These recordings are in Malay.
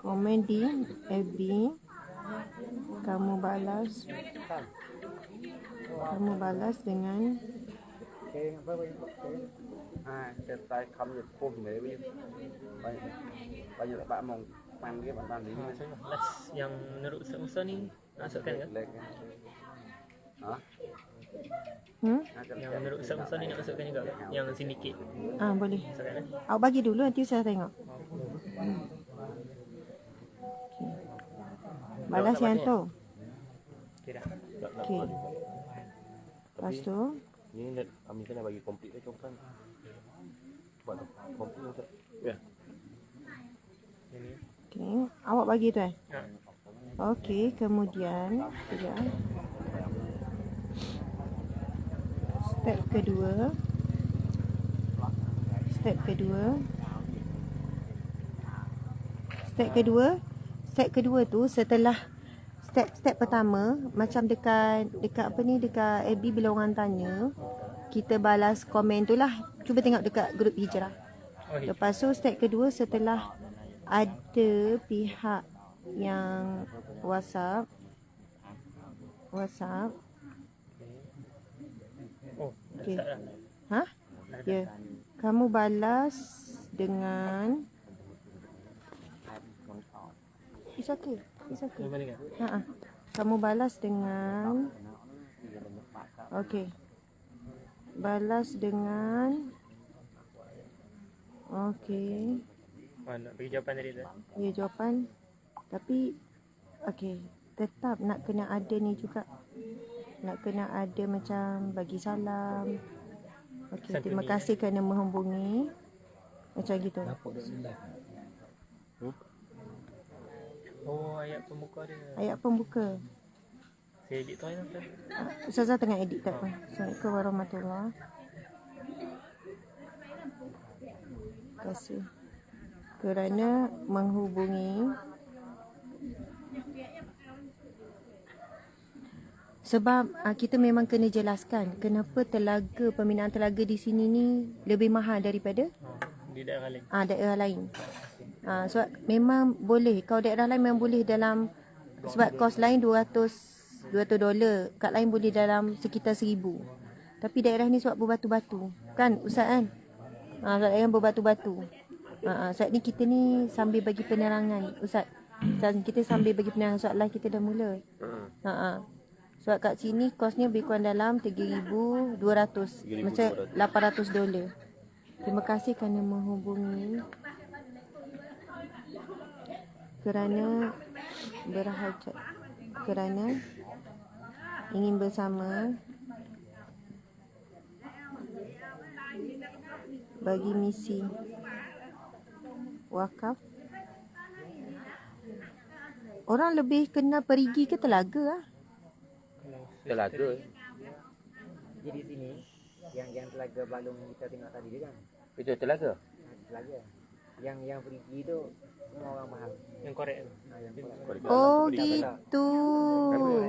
Komen di FB. Kamu balas dengan Tại không được phun để bao nhiêu bạn mong mang cái bạn làm ini Yang menurut Ustaz ni masukkan ke? hả? Yang menurut Ustaz ni nak masukkan juga ke? Yang sindiket. Boleh. Masukkan eh? Awak bagi dulu, nanti saya tengok. Balas yang tu. Okey dah. Okey. Lepas tu Ni Amin kan nak bagi komplit ke kan? Buat tu. Komplit Ustaz. Ya. Ini. okey, awak bagi tu eh? Ha. Okey, kemudian sekejap. Step kedua tu setelah step pertama, macam dekat apa ni, dekat FB bila orang tanya, kita balas komen tu lah. Cuba tengok dekat grup hijrah. Lepas tu step kedua, setelah ada pihak yang WhatsApp. Okey. Ha? Ya. Kamu balas dengan It's okay. Kamu balas dengan okey. Balas dengan okey. Nak bagi jawapan tadi tu. Ya, jawapan. Tapi okey, tetap nak kena ada ni juga. Nak kena ada macam bagi salam. Okey, terima kasih kerana menghubungi. Macam gitu. Oh, ayat pembuka dia. Ayat pembuka. Saya edit tu ayat tu. Ustazah tengah edit tak apa. Assalamualaikum warahmatullahi. Terima kasih kerana menghubungi. Sebab kita memang kena jelaskan kenapa pembinaan telaga di sini ni lebih mahal daripada Di daerah lain. daerah lain. Sebab memang boleh, kalau daerah lain memang boleh dalam, sebab kos lain $200, kat lain boleh dalam sekitar 1,000. Tapi daerah ni sebab berbatu-batu. Kan Ustaz kan? Sebab daerah berbatu-batu. Saat ni kita ni sambil bagi penerangan Ustaz. Kita sambil bagi penerangan soalan kita dah mula. Sebab kat sini kosnya lebih kurang dalam $3,200, macam $800. Terima kasih kerana menghubungi, kerana berhajat, kerana ingin bersama bagi misi wakaf. Orang lebih kenal perigi ke telaga Telaga. Jadi sini yang telaga balung kita tengok tadi tu kan. Itu telaga. Telaga. Yang perigi tu semua orang faham. Yang korek tu. Oh gitu.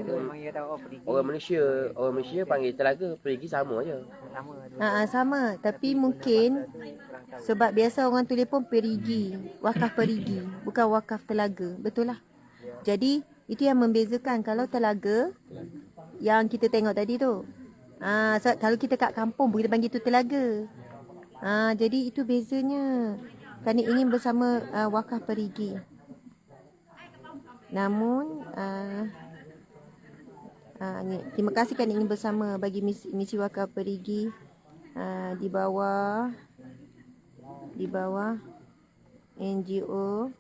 Memang dia tahu perigi. Orang Malaysia panggil telaga, pergi sama aja. Sama, tapi mungkin sebab biasa orang tulis pun perigi, wakaf perigi, bukan wakaf telaga. Betul lah. Jadi itu yang membezakan. Kalau telaga yang kita tengok tadi tu, kalau kita kat kampung kita panggil tu telaga. Jadi itu bezanya. Kerana ingin bersama wakaf perigi. Namun terima kasih kerana ingin bersama bagi misi wakaf perigi di bawah NGO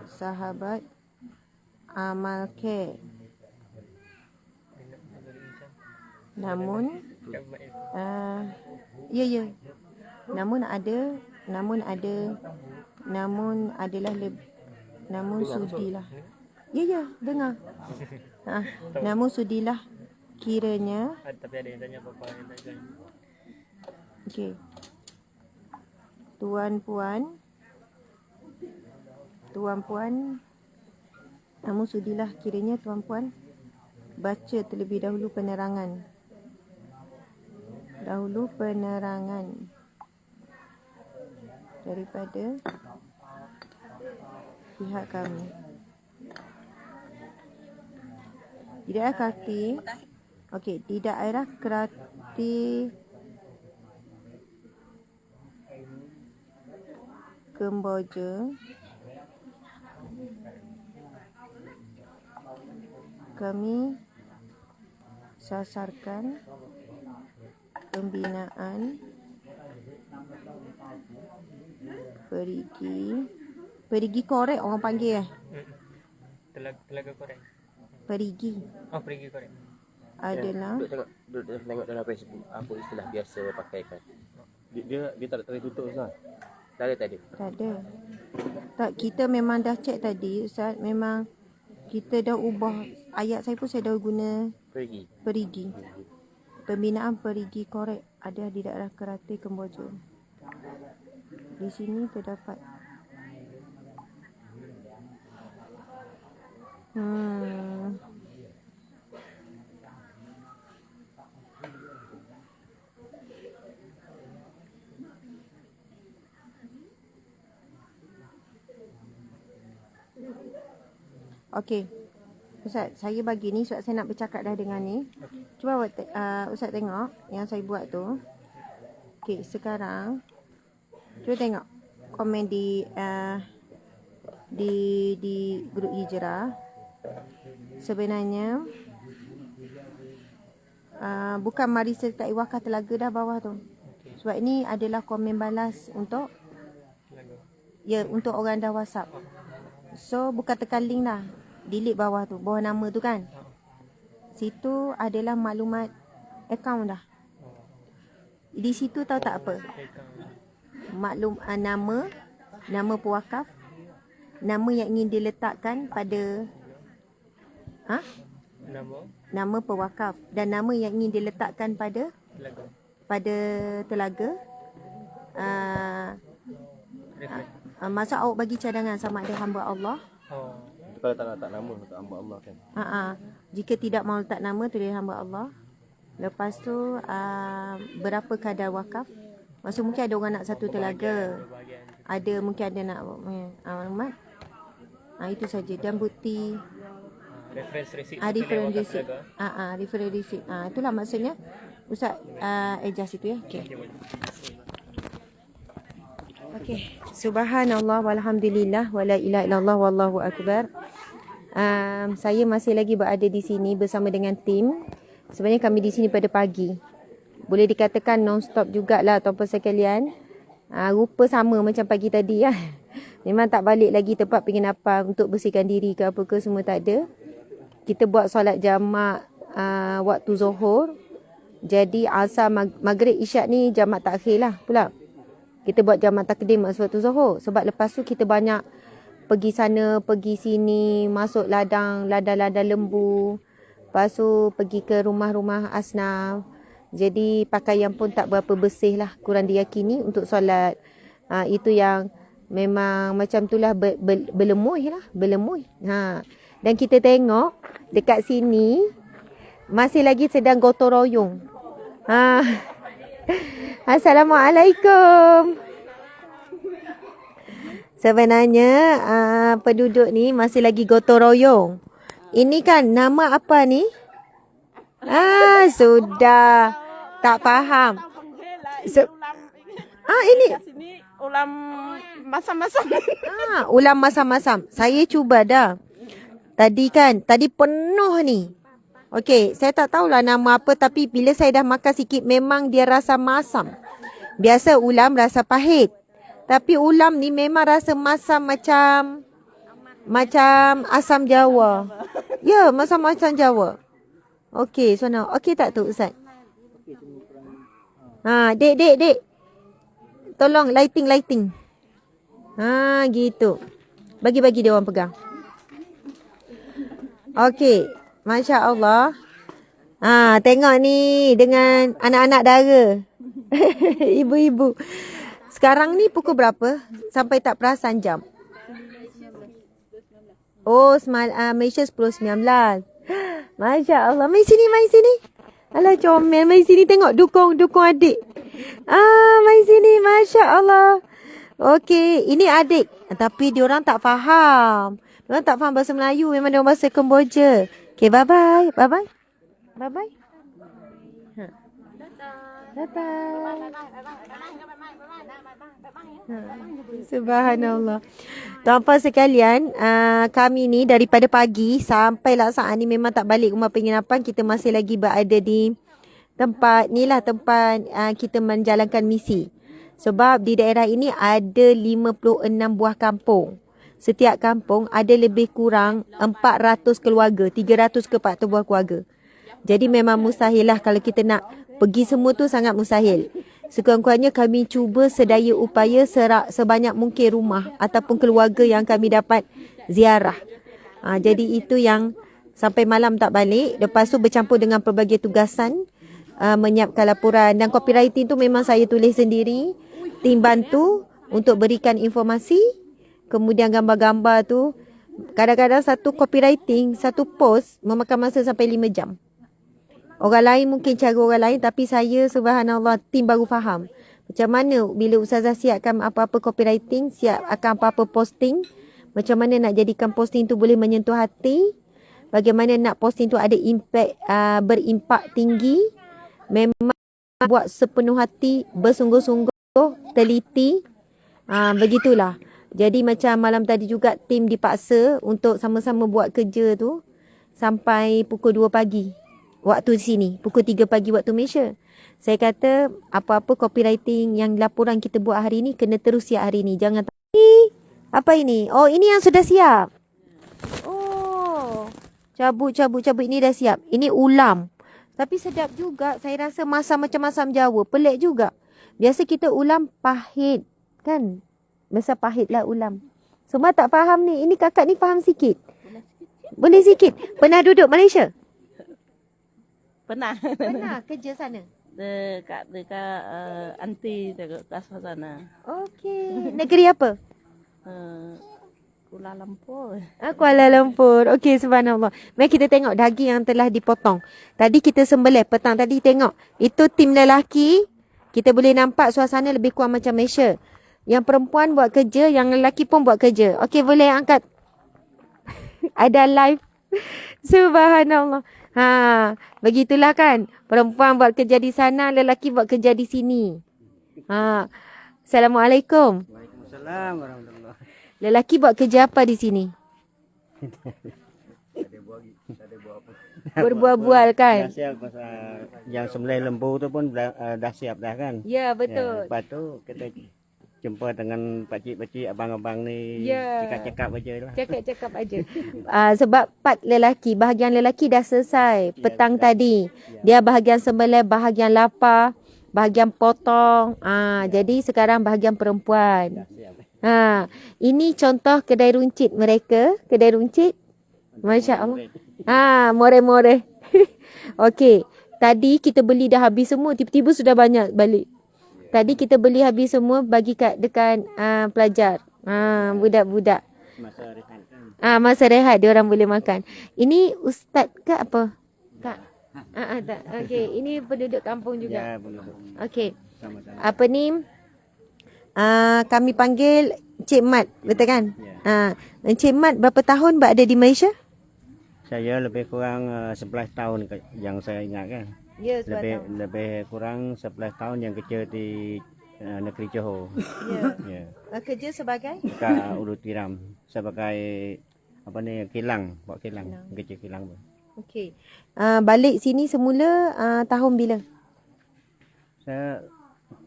Sahabat Amal Care. Namun sudilah. Dengar. Namun sudilah kiranya. Tapi ada yang tanya apa-apa yang tak join. Okey. Tuan-puan, namun sudilah kiranya tuan-puan baca terlebih dahulu penerangan. Daripada pihak kami. Di daerah Kerti. Okey, di daerah Kerti Kemboja, kami sasarkan pembinaan perigi korek orang panggil Telaga korek. perigi Oh, pergi korek. adalah Duduk tengok dalam Facebook apa istilah biasa pakaikan. Dia tak ada tutup Ustaz. Tak ada. tak ada. Tak, kita memang dah cek tadi Ustaz, memang kita dah ubah ayat. Saya pun saya dah guna perigi. Pembinaan perigi korek ada di daerah Kerati Kemboja. Di sini terdapat Okey. Ustaz, saya bagi ni sebab saya nak bercakap dah dengan ni. Cuba Ustaz tengok yang saya buat tu. Okey, sekarang cuba tengok komen di grup hijrah. Sebenarnya bukan mari sertai wakaf telaga dah bawah tu. Sebab ini adalah komen balas untuk untuk orang dah WhatsApp. So bukan tekan link dah. Delete bawah tu, bawah nama tu kan. Situ adalah maklumat akaun dah. Di situ tahu tak apa? Nama pewakaf, nama yang ingin diletakkan pada nama pewakaf dan nama yang ingin diletakkan pada telaga. Masa awak bagi cadangan sama ada hamba Allah. Kalau tak nak letak nama, letak hamba Allah kan. Jika tidak mahu letak nama, tulis hamba Allah. Lepas tu berapa kadar wakaf. Maksud mungkin ada orang nak satu telaga. Ada mungkin ada nak maklumat. Itu saja. Dan bukti Reference receipt. reference receipt. Reference receipt. Itulah maksudnya. Ustaz adjust itu ya. Okey. Subhanallah walhamdulillah wala ilaha illallah wallahu akbar. Saya masih lagi berada di sini bersama dengan tim. Sebenarnya kami di sini pada pagi. Boleh dikatakan non-stop jugalah tuan-tuan sekalian. Rupa sama macam pagi tadi ya. Memang tak balik lagi tempat pergi apa untuk bersihkan diri ke apa ke, semua tak ada. Kita buat solat jamak waktu Zuhur. Jadi asar, maghrib, isyak ni jamak takhir lah pula. Kita buat jamak takdim masa waktu Zuhur. Sebab lepas tu kita banyak pergi sana, pergi sini, masuk ladang lembu. Lepas tu pergi ke rumah-rumah asnaf. Jadi pakaian pun tak berapa bersih lah, kurang diyakini untuk solat. Itu yang memang macam tu lah, berlemuih lah. Dan kita tengok dekat sini masih lagi sedang gotong royong. Assalamualaikum. Sebenarnya penduduk ni masih lagi gotong royong. Ini kan nama apa ni? Sudah tak faham. Ini ulam masam-masam. Ulam masam-masam. Saya cuba dah. Tadi penuh ni. Okey, saya tak tahulah nama apa, tapi bila saya dah makan sikit memang dia rasa masam. Biasa ulam rasa pahit. Tapi ulam ni memang rasa masam macam asam Jawa. Ya, masam Jawa. Okey, so now. Okey tak tu Ustaz? Dek. Tolong lighting. Gitu. Bagi dia orang pegang. Okey, Masya Allah. Tengok ni dengan anak-anak dara. Ibu-ibu. Sekarang ni pukul berapa? Sampai tak perasan jam. Oh, Malaysia 10.19. Masya Allah. Mari sini. Alah comel. Mari sini tengok dukung adik. Mari sini. Masya Allah. Okey, ini adik. Tapi diorang tak faham. Diorang tak faham bahasa Melayu. Memang diorang bahasa Kemboja. Okey, bye-bye. Bye-bye. Bye-bye. Ha. Bye-bye. Ha. Subhanallah. Tuan-puan sekalian, kami ni daripada pagi sampai lah saat ni memang tak balik rumah penginapan. Kita masih lagi berada di tempat kita menjalankan misi. Sebab di daerah ini ada 56 buah kampung. Setiap kampung ada lebih kurang 400 keluarga, 300 ke 400 buah keluarga. Jadi memang mustahil lah kalau kita nak pergi semua tu, sangat mustahil. Sekurang-kurangnya kami cuba sedaya upaya sebanyak mungkin rumah ataupun keluarga yang kami dapat ziarah. Jadi itu yang sampai malam tak balik. Lepas tu bercampur dengan pelbagai tugasan, menyiapkan laporan. Dan copywriting tu memang saya tulis sendiri. Tim bantu untuk berikan informasi. Kemudian gambar-gambar tu, kadang-kadang satu copywriting, satu post memakan masa sampai 5 jam. Orang lain mungkin cara orang lain, tapi saya subhanallah tim baru faham. Macam mana bila Ustazah siapkan apa-apa copywriting, siap akan apa-apa posting, macam mana nak jadikan posting tu boleh menyentuh hati, bagaimana nak posting tu ada impact, berimpak tinggi, memang buat sepenuh hati, bersungguh-sungguh, teliti, begitulah. Jadi macam malam tadi juga tim dipaksa untuk sama-sama buat kerja tu sampai pukul 2 pagi. Waktu sini, pukul 3 pagi waktu Malaysia. Saya kata apa-apa copywriting yang laporan kita buat hari ni kena terus siap hari ni. Jangan apa ini? Oh, ini yang sudah siap. Oh. Cabut ini dah siap. Ini ulam. Tapi sedap juga. Saya rasa masam macam masam Jawa. Pelik juga. Biasa kita ulam pahit, kan? Biasa pahit lah ulam. Semua tak faham ni. Ini kakak ni faham sikit. Boleh sikit. Pernah duduk Malaysia? Pernah. Pernah kerja sana? Dekat anti dekat sana. Okey. Negeri apa? Kuala Lumpur. Kuala Lumpur. Okey, subhanallah. Mari kita tengok daging yang telah dipotong. Tadi kita sembelih petang tadi, tengok. Itu tim lelaki. Kita boleh nampak suasana lebih kurang macam Malaysia. Yang perempuan buat kerja, yang lelaki pun buat kerja. Okey, boleh angkat. Ada live. Subhanallah. Begitulah kan. Perempuan buat kerja di sana, lelaki buat kerja di sini. Assalamualaikum. Waalaikumsalam warahmatullahi. Lelaki buat kerja apa di sini? Berbual-bual kan? Dah siap pasal yang sembelih lembu tu pun dah siap dah kan. Ya, betul. Lepas tu kita jumpa dengan pakcik-pakcik, abang-abang ni, Ya. cakap-cakap aja lah. Cakap-cakap aja. Sebab part lelaki, bahagian lelaki dah selesai petang tadi. Dia bahagian sembelih, bahagian lapar, bahagian potong. Jadi sekarang bahagian perempuan. Ini contoh kedai runcit mereka. Kedai runcit. Masya Allah. More-more. Okey. Tadi kita beli dah habis semua. Tiba-tiba sudah banyak balik. Tadi kita beli habis semua bagi dekat pelajar. Budak-budak. Masa rehat kan. Masa rehat dia orang boleh makan. Ini ustaz ke apa? Kak. Tak. Okey, ini penduduk kampung juga. Ya, benar. Okey. Sama-sama. Apa ni? Kami panggil Cik Mat, betul kan? Ya. Cik Mat berapa tahun berada di Malaysia? Saya lebih kurang 11 tahun yang saya ingat kan. Ya, Lebih kurang 11 tahun yang kerja di negeri Johor. Ya. Ya. Kerja sebagai? Dekat Ulu Tiram sebagai apa ni, kilang, buat kilang, kerja kilang pun. Okey. Balik sini semula tahun bila? Saya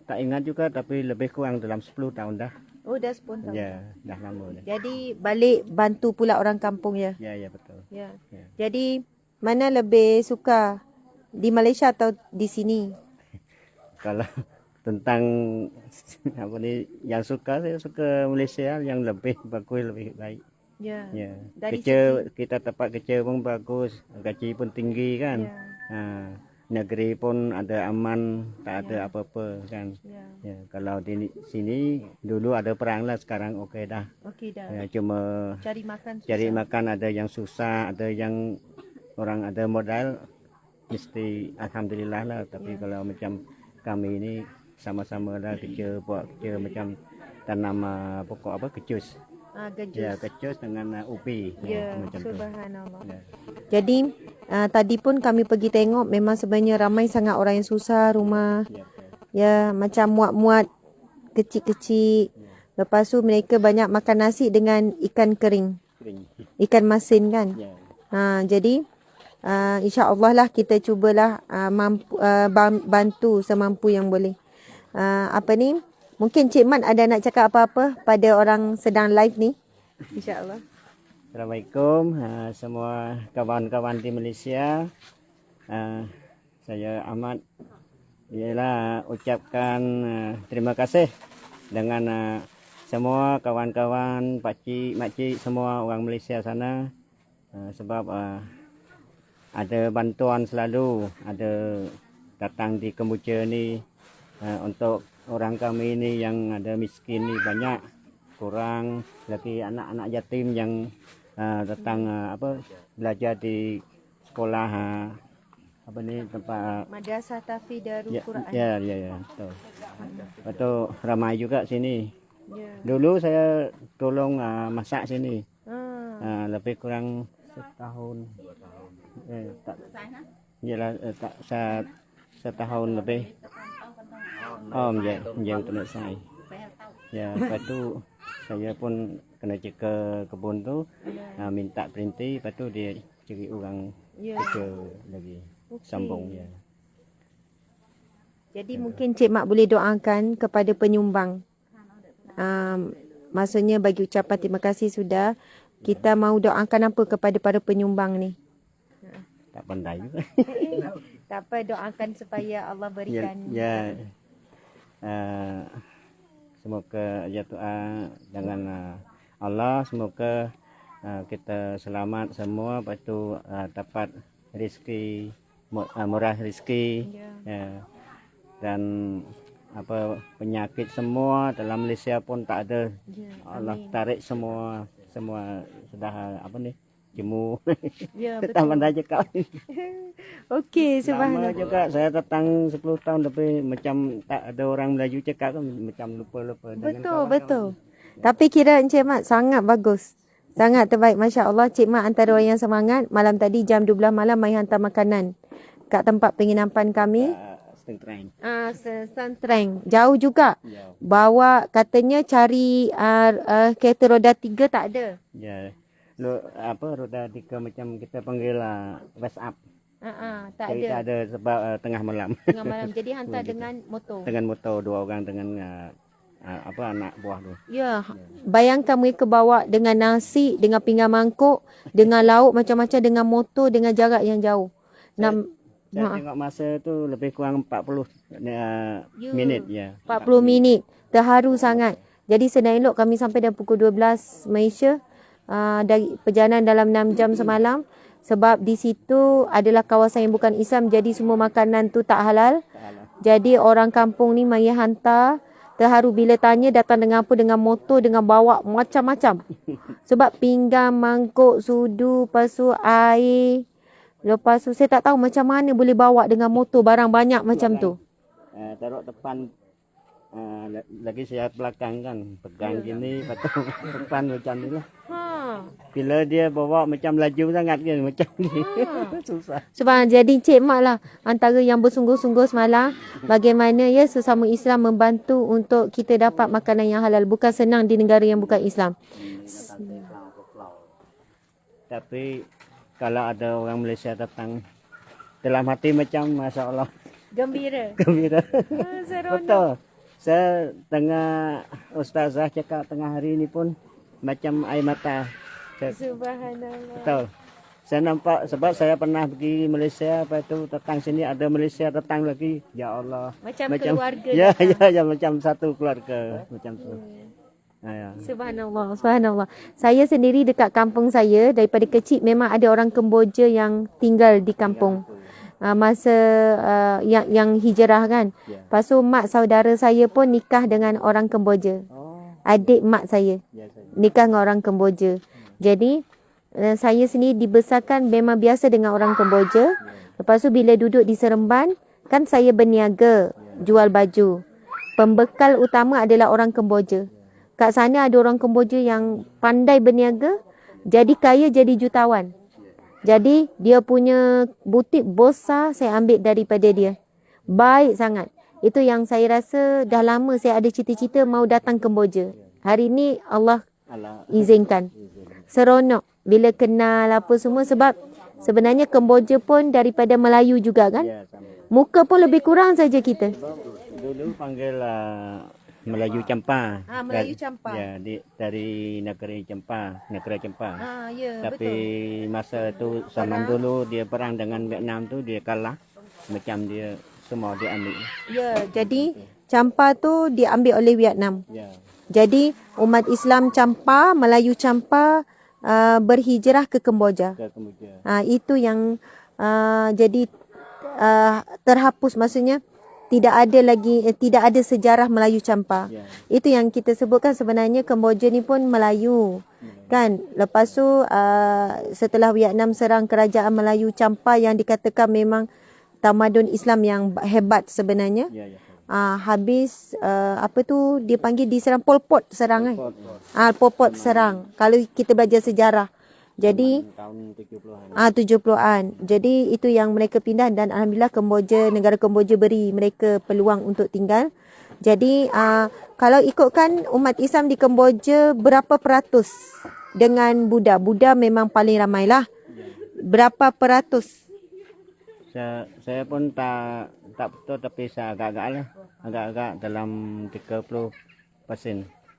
tak ingat juga tapi lebih kurang dalam 10 tahun dah. Oh, dah 10 tahun. Ya, dah lama dah. Jadi balik bantu pula orang kampung ya. Ya, betul. Ya. Ya. Jadi mana lebih suka, di Malaysia atau di sini? Kalau tentang apa ni, yang suka, saya suka Malaysia, yang lebih bagus, lebih baik. Ya. Ya. Dari Kerja kita tempat kerja pun bagus, gaji pun tinggi kan. Ya. Negeri pun ada aman, tak ada apa-apa kan. Ya. Ya, kalau di sini dulu ada perang lah, sekarang okey dah. Okey dah. Ya, cuma Cari makan susah. cari makan ada yang susah, ada yang orang ada modal, mesti alhamdulillah lah. Tapi kalau macam kami ini sama-sama lah kerja, buat kerja macam tanam pokok apa kecus. Gajus. Ya, kecus dengan ubi. Ya, macam tu. subhanallah. Ya. Jadi tadi pun kami pergi tengok, memang sebenarnya ramai sangat orang yang susah rumah. Ya, betul. Ya, macam muat-muat kecil-kecil. Lepas tu mereka banyak makan nasi dengan ikan kering. Kering. Ikan masin kan. Ya. Jadi insya-Allah lah kita cubalah bantu semampu yang boleh. Mungkin Cik Mat ada nak cakap apa-apa pada orang sedang live ni? InsyaAllah. Assalamualaikum semua kawan-kawan di Malaysia. Saya amat ucapkan terima kasih dengan semua kawan-kawan, pakcik, makcik, semua orang Malaysia sana. Sebab ada bantuan selalu, ada datang di Kemboja ni untuk orang kami ni yang ada miskin ni banyak, kurang lagi anak-anak yatim yang datang belajar di sekolah tempat Madrasah Tahfiz Darul Quran. ya betul. Betul, ramai juga sini. Ya. Dulu saya tolong masak sini. Lebih kurang setahun. Setahun lebih. Ya untuk nak saya. Ya, lepas tu saya pun kena cek ke kebun tu, minta perintah, lepas tu dia cari orang kerja lagi. Sambung ya. Jadi mungkin Cik Mak boleh doakan kepada penyumbang. Maksudnya bagi ucapan terima kasih sudah. Kita mahu doakan apa kepada para penyumbang ni? Tak pandai juga. Tak apa, doakan supaya Allah berikan. Semoga doa dengan Allah, semoga kita selamat semua, lepas tu dapat rezeki, murah rezeki, dan penyakit semua dalam Malaysia pun tak ada. Allah tarik semua sudah jemu. Ya, tak pandai cakap. Okey, Lama subhanallah. juga saya datang 10 tahun lebih, macam tak ada orang Melayu cakap kan, macam lupa-lupa. Betul. Tapi kira Encik Mat sangat bagus. Sangat terbaik, Masya Allah. Cik Mat antara orang yang semangat. Malam tadi jam 12 malam mai hantar makanan kat tempat penginapan kami. Sentreng. Jauh juga. Bawa, katanya cari kereta roda 3 tak ada. Ya. Roda 3 macam kita panggil WhatsApp. Tak Jadi ada. tak ada sebab tengah malam. Tengah malam. Jadi hantar dengan motor. Dengan motor 2 orang dengan anak buah tu. Ya, bayangkan mereka bawa dengan nasi, dengan pinggan mangkuk, dengan lauk macam-macam, dengan motor, dengan jarak yang jauh. Saya tengok masa tu lebih kurang 40 minit ya. 40 minit. Terharu sangat. Jadi sedang elok kami sampai dah pukul 12 Malaysia. Dari perjalanan dalam 6 jam semalam. Sebab di situ adalah kawasan yang bukan Islam. Jadi semua makanan tu tak halal. Jadi orang kampung ni mari hantar. Terharu bila tanya datang dengan apa, dengan motor, dengan bawa macam-macam. Sebab pinggan, mangkuk, sudu, lepas tu air. Lepas tu saya tak tahu macam mana boleh bawa dengan motor barang banyak macam tu. Taruh depan, lagi saya belakang kan. Pegang gini, lepas tu depan macam ni lah. Bila dia bawa macam laju sangat kan, macam ni. Susah. Sebab jadi Cik Mak lah antara yang bersungguh-sungguh semalam. Bagaimana ya sesama Islam membantu untuk kita dapat makanan yang halal. Bukan senang di negara yang bukan Islam. Tapi kalau ada orang Malaysia datang, dalam hati macam Masya Allah. Gembira. Gembira. Seronok. Betul. Saya tengah Ustazah cakap tengah hari ni pun macam air mata. Subhanallah. Betul. Saya nampak sebab saya pernah pergi Malaysia, lepas tu datang sini ada Malaysia datang lagi. Ya Allah. Macam keluarga Ya, datang. ya, macam satu keluarga macam tu. Ya. Subhanallah. Saya sendiri dekat kampung saya daripada kecil memang ada orang Kemboja yang tinggal di kampung. Masa yang hijrah kan. Lepas tu mak saudara saya pun nikah dengan orang Kemboja. Adik mak saya nikah dengan orang Kemboja. Jadi saya sendiri dibesarkan memang biasa dengan orang Kemboja. Lepas tu bila duduk di Seremban, kan saya berniaga jual baju. Pembekal utama adalah orang Kemboja. kat sana ada orang Kemboja yang pandai berniaga, jadi kaya, jadi jutawan. Jadi dia punya butik besar saya ambil daripada dia. Baik sangat. Itu yang saya rasa dah lama saya ada cita-cita mau datang Kemboja. Hari ni Allah izinkan. Seronok bila kenal apa semua, sebab sebenarnya Kemboja pun daripada Melayu juga kan. Ya, sama. Muka pun lebih kurang saja kita. Dulu panggil Melayu Campa. Melayu Campa. Ya, dari negeri Campa, negara Campa. Ya, Tapi masa tu zaman dulu dia perang dengan Vietnam tu dia kalah. Macam dia semua dia ambil. Ya, jadi Campa tu diambil oleh Vietnam. Ya. Jadi umat Islam Campa, Melayu Campa berhijrah ke Kemboja. Ke Kemboja. Itu yang jadi terhapus, maksudnya tidak ada sejarah Melayu Campa. Ya. Itu yang kita sebutkan sebenarnya Kemboja ni pun Melayu. Kan? Lepas tu setelah Vietnam serang kerajaan Melayu Campa yang dikatakan memang tamadun Islam yang hebat sebenarnya. Ya, ya. Habis apa tu dia panggil diserang Pol Pot serang kan. Pol Pot serang. Kalau kita belajar sejarah. Jadi Tahun 70-an. 70-an. Jadi itu yang mereka pindah dan alhamdulillah Kemboja, negara Kemboja beri mereka peluang untuk tinggal. Jadi kalau ikutkan umat Islam di Kemboja berapa peratus dengan Buddha? Buddha memang paling ramai lah. Berapa peratus? Saya pun tak betul, tapi saya agak-agak lah. Agak-agak dalam 30%.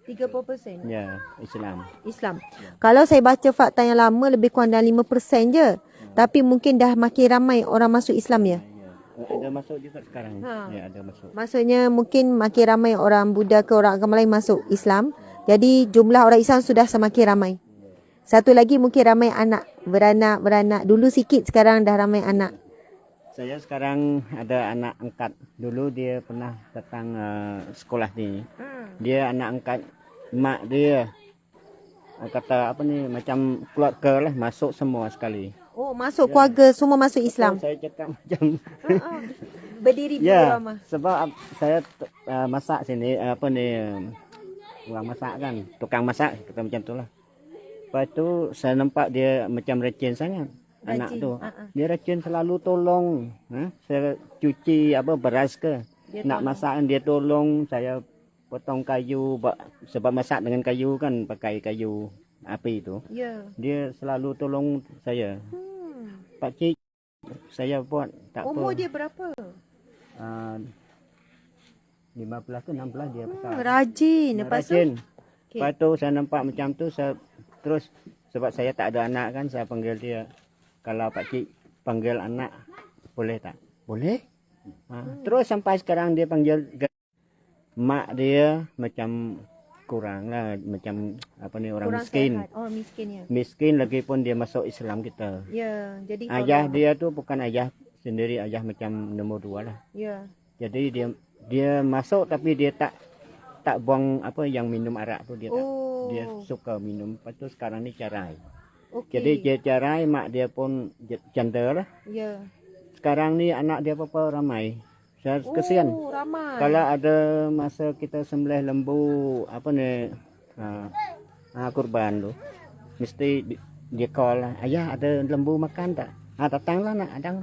30%. Ya, Islam. Islam. Kalau saya baca fakta yang lama lebih kurang dalam 5% je. Tapi mungkin dah makin ramai orang masuk Islam ya. Ada masuk juga sekarang. Ya, ada masuk. Maksudnya mungkin makin ramai orang Buddha ke orang agama lain masuk Islam. Jadi jumlah orang Islam sudah semakin ramai. Satu lagi mungkin ramai anak. Beranak. Dulu sikit, sekarang dah ramai anak. Saya sekarang ada anak angkat. Dulu dia pernah datang sekolah ni. Dia anak angkat mak dia. Kata apa ni, macam keluarga lah, masuk semua sekali. Oh, masuk keluarga, semua masuk Islam. Saya cakap macam Berdiri di ya, rumah. sebab saya masak sini, apa ni, orang masak kan, tukang masak, kata macam tu lah. Lepas tu saya nampak dia macam rajin sangat. Anak tu dia rajin, selalu tolong. Saya cuci apa beras ke, dia nak masak dia tolong. Saya potong kayu, sebab masak dengan kayu kan, pakai kayu api tu. Dia selalu tolong saya. Pakcik saya buat tak apa. Umur dia berapa? 15 ke 16 dia besar. Rajin. Lepas tu Lepas tu saya nampak macam tu, saya terus, sebab saya tak ada anak kan, saya panggil dia. Kalau pakcik panggil anak, boleh tak? Boleh. Terus sampai sekarang dia panggil mak dia macam kurang lah, macam apa ni, orang kurang miskin. Sehat. Oh, miskin ya. Miskin lagi pun dia masuk Islam kita. Ya, jadi Ayah dia tu bukan ayah sendiri, ayah macam nombor 2 lah. Ya. Jadi dia masuk tapi dia tak buang apa yang minum arak tu, dia tak. Dia suka minum. Lepas tu sekarang ni cerai. Jadi dia cerai, mak dia pun janda lah. Ya. Sekarang ni anak dia apa ramai. Saya kesian. Ramai. Kalau ada masa kita sembelih lembu apa ni, kurban tu, mesti dia call lah, ayah ada lembu makan tak? Datanglah nak, datang.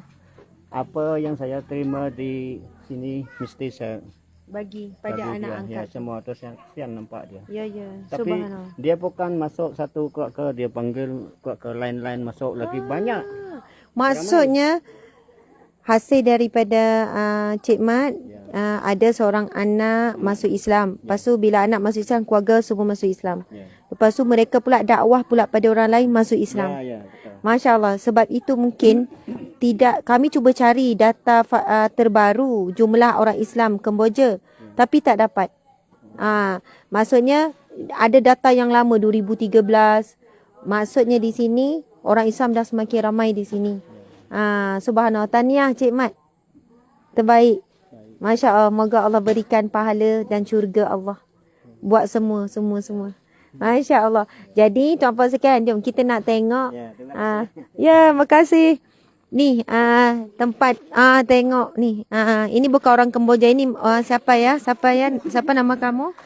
Apa yang saya terima di sini mesti saya bagi pada anak dia. angkat. Ya, semua tu saya kesian nampak dia. Ya, ya. Tapi Subhanallah. dia bukan masuk satu keluarga, dia panggil keluarga lain-lain masuk lagi banyak. Maksudnya hasil daripada Cik Mat, ada seorang anak masuk Islam. Lepas tu bila anak masuk Islam, keluarga semua masuk Islam. Lepas tu mereka pula dakwah pula pada orang lain masuk Islam. Betul. Masya Allah. Sebab itu mungkin tidak, kami cuba cari data terbaru jumlah orang Islam Kemboja, tapi tak dapat. Maksudnya ada data yang lama 2013. Maksudnya di sini orang Islam dah semakin ramai di sini. Subhanallah. Tahniah Cik Mat. Terbaik. Masya Allah. Moga Allah berikan pahala dan syurga Allah buat semua. Masya Allah. Jadi tuan-puan sekalian, jom kita nak tengok. Ya, makasih. Ni tempat tengok ni. Ini bukan orang Kemboja, ini siapa ya? Siapa nama kamu?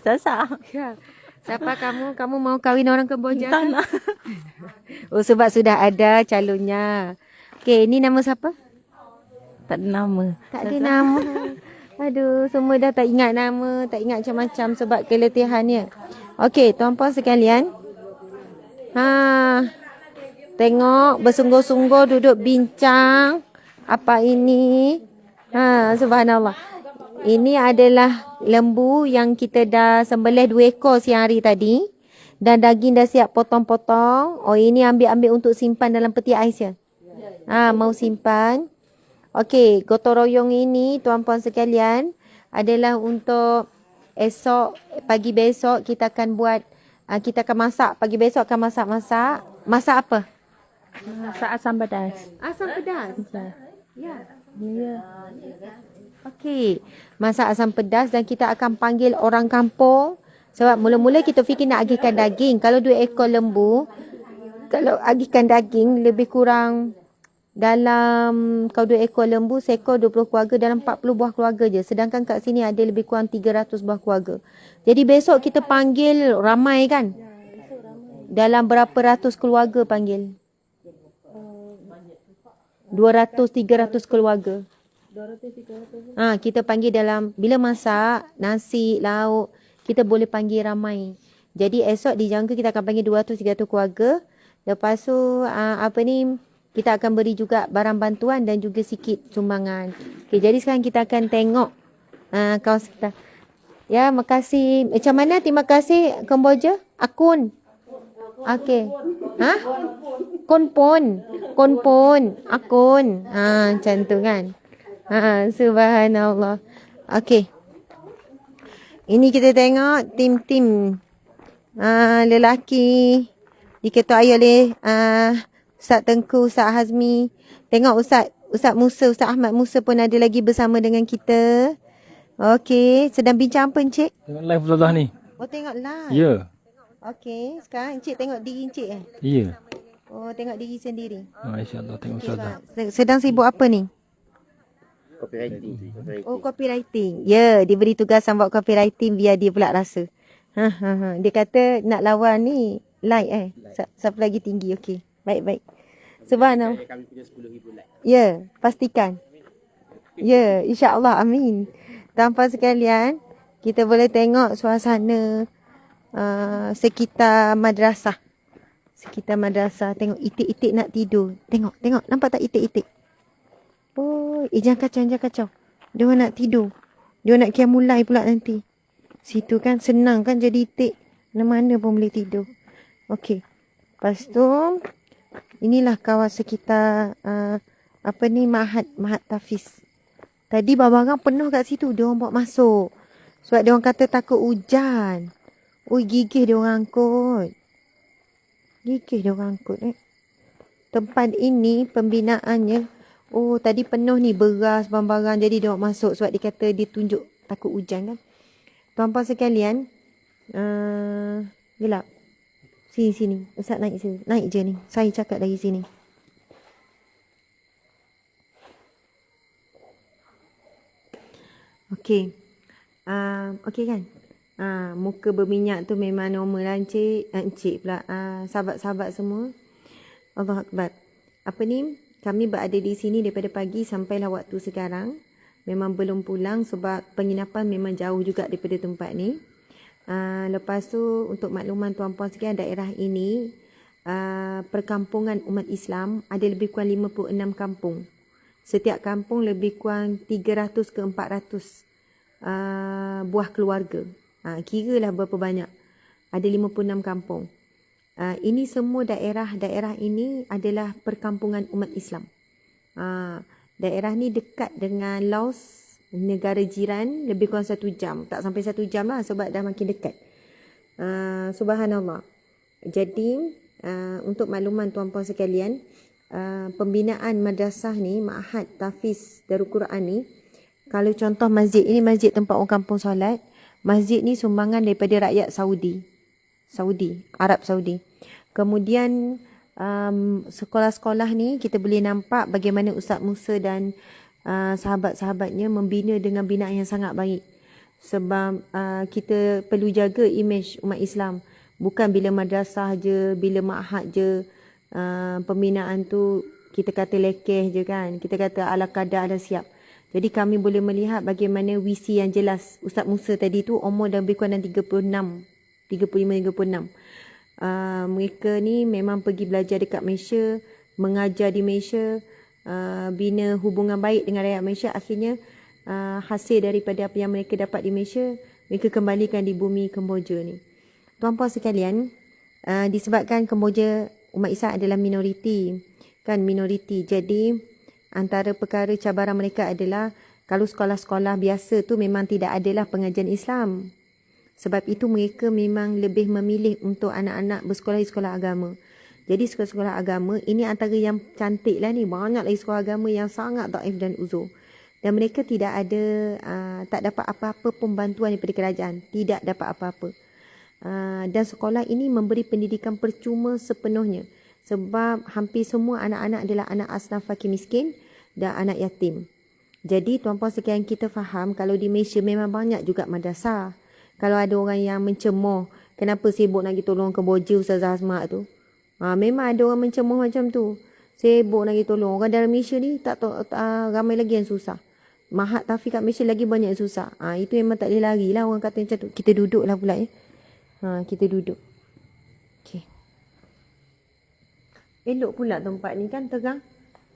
Sasa. Ya. Siapa kamu? Kamu mau kahwin orang Kemboja? Tak Kan? nak. Oh, sebab sudah ada calonnya. Okey, ini nama siapa? Tak ada nama. Tak ada nama. Aduh, semua dah tak ingat nama, tak ingat macam-macam sebab keletihannya. Okey, tuan-puan sekalian. Tengok bersungguh-sungguh duduk bincang. Apa ini? Subhanallah. Ini adalah lembu yang kita dah sembelih 2 ekor siang hari tadi. Dan daging dah siap potong-potong. Oh, ini ambil-ambil untuk simpan dalam peti ais ya? Mau simpan. Okey, gotong royong ini tuan-puan sekalian adalah untuk esok, pagi besok kita akan buat, kita akan masak. Pagi besok akan masak-masak. Masak apa? Saat sampai das. Asam pedas. Ya. Ya. Okey, masak asam pedas dan kita akan panggil orang kampung. Sebab mula-mula kita fikir nak agihkan daging. Kalau 2 ekor lembu, kalau agihkan daging lebih kurang dalam, kalau 2 ekor lembu, seekor 20 keluarga, dalam 40 buah keluarga je. Sedangkan kat sini ada lebih kurang 300 buah keluarga. Jadi besok kita panggil ramai kan? Dalam berapa ratus keluarga panggil? 200-300 keluarga. Kita panggil dalam, bila masak nasi, lauk, kita boleh panggil ramai. Jadi esok dijangka kita akan panggil 200-300 keluarga. Lepas tu kita akan beri juga barang bantuan dan juga sikit sumbangan. Okey, jadi sekarang kita akan tengok kaos kita. Ya, makasih. Macam mana? Terima kasih Kemboja. Akun. Okey. Konpon. Akun. Macam tu kan. Subhanallah. Okey. Ini kita tengok tim-tim lelaki diketuai oleh Ustaz Tengku, Ustaz Hazmi. Tengok Ustaz Musa, Ustaz Ahmad Musa pun ada lagi bersama dengan kita. Okey, sedang bincang apa Encik? Tengok live Ustazah ni. Oh, tengok live. Ya. Okey, sekarang Encik tengok diri Encik Ya. Oh, tengok diri sendiri. InsyaAllah tengok Okey, Ustazah. sedang sibuk apa ni? Copywriting. Oh, copywriting. Ya, diberi tugasan buat copywriting biar dia pula rasa. Dia kata nak lawan ni like siapa lagi tinggi. Okey. Baik. Subhanallah. Kami punya 10,000 like. Ya, pastikan. Ya, insya-Allah, amin. Tanpa sekalian, kita boleh tengok suasana sekitar madrasah. Tengok itik-itik nak tidur. Tengok. Nampak tak itik-itik? Oh, jangan kacau. Dia orang nak tidur. Dia nak qiyamul pula nanti. Situ kan senang kan jadi itik. Mana-mana pun boleh tidur. Okey. Lepas tu, inilah kawasan sekitar Mahat Tafiz. Tadi barang penuh kat situ. Dia orang bawa masuk. Sebab dia orang kata takut hujan. Ui, gigih dia orang angkut. Tempat ini pembinaannya. Oh, tadi penuh ni beras, barang-barang. Jadi dia orang masuk sebab dia kata dia tunjuk takut hujan kan. Tuan-puan sekalian. Gelap. Sini. Ustaz naik sini. Naik je ni. Saya cakap dari sini. Okey. Okey kan? Muka berminyak tu memang normal lah Encik pula. Sahabat-sahabat semua. Allah Akbar. Kami berada di sini daripada pagi sampailah waktu sekarang. Memang belum pulang sebab penginapan memang jauh juga daripada tempat ni. Lepas tu untuk makluman tuan-puan sekalian, daerah ini perkampungan umat Islam ada lebih kurang 56 kampung. Setiap kampung lebih kurang 300 ke 400 buah keluarga. Kiralah berapa banyak. Ada 56 kampung. Ini semua daerah ini adalah perkampungan umat Islam. Daerah ni dekat dengan Laos, negara jiran, lebih kurang 1 jam. Tak sampai 1 jam lah sebab dah makin dekat. Subhanallah. Jadi, untuk makluman tuan-puan sekalian, pembinaan madrasah ni, Ma'had Tafiz Darul Quran ni, kalau contoh masjid, ini masjid tempat orang kampung solat. Masjid ni sumbangan daripada rakyat Arab Saudi. Kemudian sekolah-sekolah ni kita boleh nampak bagaimana Ustaz Musa dan sahabat-sahabatnya membina dengan binaan yang sangat baik. sebab kita perlu jaga imej umat Islam. Bukan bila madrasah je, bila ma'had je, pembinaan tu kita kata lekeh je kan. Kita kata ala kadar dah siap. Jadi kami boleh melihat bagaimana visi yang jelas. Ustaz Musa tadi tu umur dah lebih kurang 35-36. Mereka ni memang pergi belajar dekat Malaysia, mengajar di Malaysia, bina hubungan baik dengan rakyat Malaysia. Akhirnya hasil daripada apa yang mereka dapat di Malaysia, mereka kembalikan di bumi Kemboja ni. Tuan-puan sekalian, disebabkan Kemboja umat Islam adalah minoriti, kan minoriti. Jadi antara perkara cabaran mereka adalah kalau sekolah-sekolah biasa tu memang tidak adalah pengajian Islam. Sebab itu mereka memang lebih memilih untuk anak-anak bersekolah di sekolah agama. Jadi sekolah-sekolah agama ini antara yang cantik lah ni. Banyak lagi sekolah agama yang sangat dhaif dan uzur. Dan mereka tidak ada, tak dapat apa-apa pun bantuan daripada kerajaan. Tidak dapat apa-apa. Dan sekolah ini memberi pendidikan percuma sepenuhnya. Sebab hampir semua anak-anak adalah anak asnaf fakir miskin dan anak yatim. Jadi tuan-puan sekalian, kita faham kalau di Malaysia memang banyak juga madrasah. Kalau ada orang yang mencemoh, kenapa sibuk nak pergi tolong Kemboja Ustazah Asma tu? Memang ada orang mencemoh macam tu. Sibuk nak pergi tolong. Orang dalam Malaysia ni ramai lagi yang susah. Mahat Tafiq kat Malaysia lagi banyak yang susah. Itu memang tak boleh lari lah orang kata macam tu. Kita duduk lah pula ya. Kita duduk. Okay. Elok pula tempat ni kan, terang.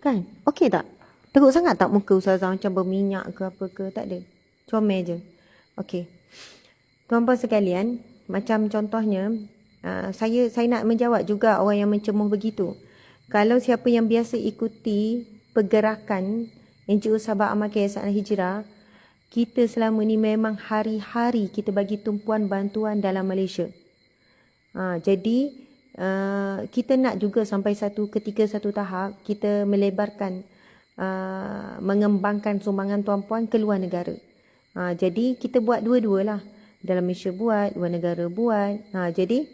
Kan? Okey tak? Teruk sangat tak muka Ustazah macam berminyak ke apa ke? Tak ada. Comel je. Okey. Tuan-puan sekalian, macam contohnya, saya nak menjawab juga orang yang mencemoh begitu. Kalau siapa yang biasa ikuti pergerakan NGO Sahabat Amal Yayasan Al-Hijrah, kita selama ni memang hari-hari kita bagi tumpuan bantuan dalam Malaysia. Jadi, kita nak juga sampai ketika satu tahap, kita melebarkan, mengembangkan sumbangan tuan-puan ke luar negara. Jadi, kita buat dua-dua lah. Dalam Malaysia buat, luar negara buat. Jadi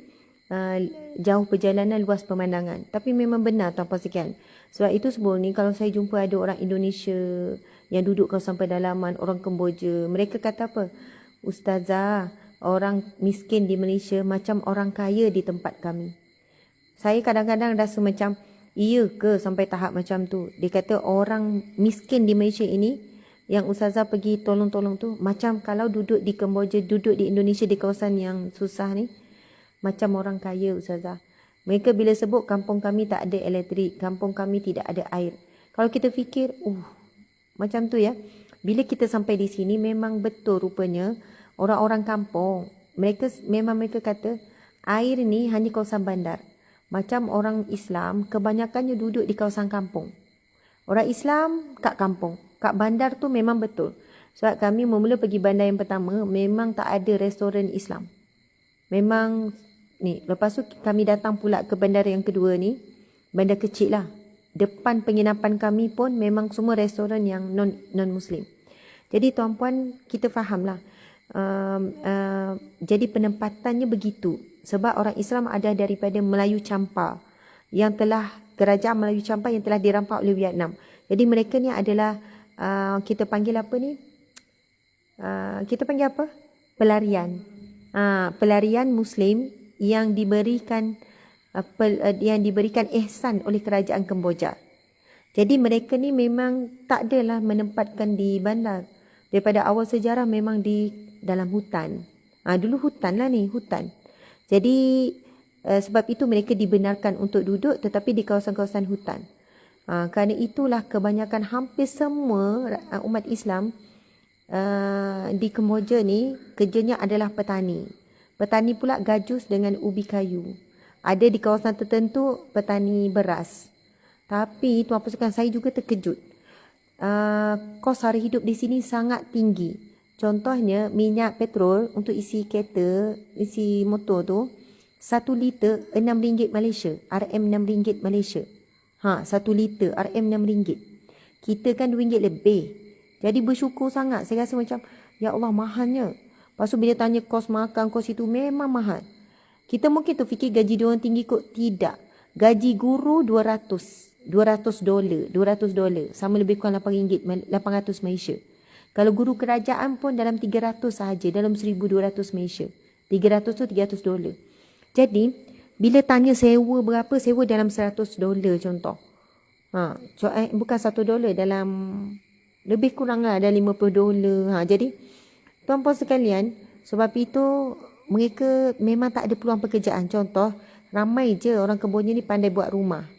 jauh perjalanan, luas pemandangan. Tapi memang benar tuan-puan sekalian. Sebab itu sebelum ni kalau saya jumpa ada orang Indonesia yang duduk kawasan pedalaman, orang Kemboja, mereka kata apa? Ustazah, orang miskin di Malaysia macam orang kaya di tempat kami. Saya kadang-kadang rasa macam, iya ke sampai tahap macam tu? Dia kata orang miskin di Malaysia ini yang Ustazah pergi tolong-tolong tu, macam kalau duduk di Kemboja, duduk di Indonesia di kawasan yang susah ni, macam orang kaya Ustazah. Mereka bila sebut kampung kami tak ada elektrik, kampung kami tidak ada air. Kalau kita fikir, macam tu ya. Bila kita sampai di sini memang betul rupanya orang-orang kampung, mereka kata air ni hanya kawasan bandar. Macam orang Islam kebanyakannya duduk di kawasan kampung. Orang Islam kat kampung. Kat bandar tu memang betul. Sebab kami mula pergi bandar yang pertama, memang tak ada restoran Islam. Memang ni, lepas tu kami datang pula ke bandar yang kedua ni, bandar kecil lah. Depan penginapan kami pun memang semua restoran yang non-Muslim. Jadi tuan-puan, kita fahamlah. Jadi penempatannya begitu. Sebab orang Islam ada daripada Melayu Champa, yang telah, kerajaan Melayu Champa yang telah dirampak oleh Vietnam. Jadi mereka ni adalah, kita panggil apa ni? Kita panggil apa? Pelarian. Pelarian Muslim yang diberikan ihsan oleh kerajaan Kemboja. Jadi mereka ni memang tak adalah menempatkan di bandar. Daripada awal sejarah memang di dalam hutan. Dulu hutan lah ni, hutan. Jadi sebab itu mereka dibenarkan untuk duduk tetapi di kawasan-kawasan hutan. Kerana itulah kebanyakan hampir semua umat Islam di Kemboja ni kerjanya adalah petani. Petani pula gajus dengan ubi kayu. Ada di kawasan tertentu petani beras. Tapi tuan-puan sekalian, saya juga terkejut. Kos sara hidup di sini sangat tinggi. Contohnya minyak petrol untuk isi kereta, isi motor tu, 1 liter RM6 Malaysia, RM6 Malaysia. 1 liter RM6. Kita kan RM2 lebih. Jadi bersyukur sangat. Saya rasa macam, ya Allah mahalnya. Lepas tu bila tanya kos makan, kos itu memang mahal. Kita mungkin terfikir gaji diorang tinggi kot. Tidak. Gaji guru $200. $200. Sama lebih kurang RM8, 800 Malaysia. Kalau guru kerajaan pun dalam 300 sahaja, dalam 1,200 Malaysia. 300 tu $300. Jadi, bila tanya sewa berapa, sewa dalam $100 contoh. Bukan $1, dalam lebih kurang lah, ada $50. Jadi, tuan-puan sekalian, sebab itu mereka memang tak ada peluang pekerjaan. Contoh, ramai je orang Kemboja ni pandai buat rumah.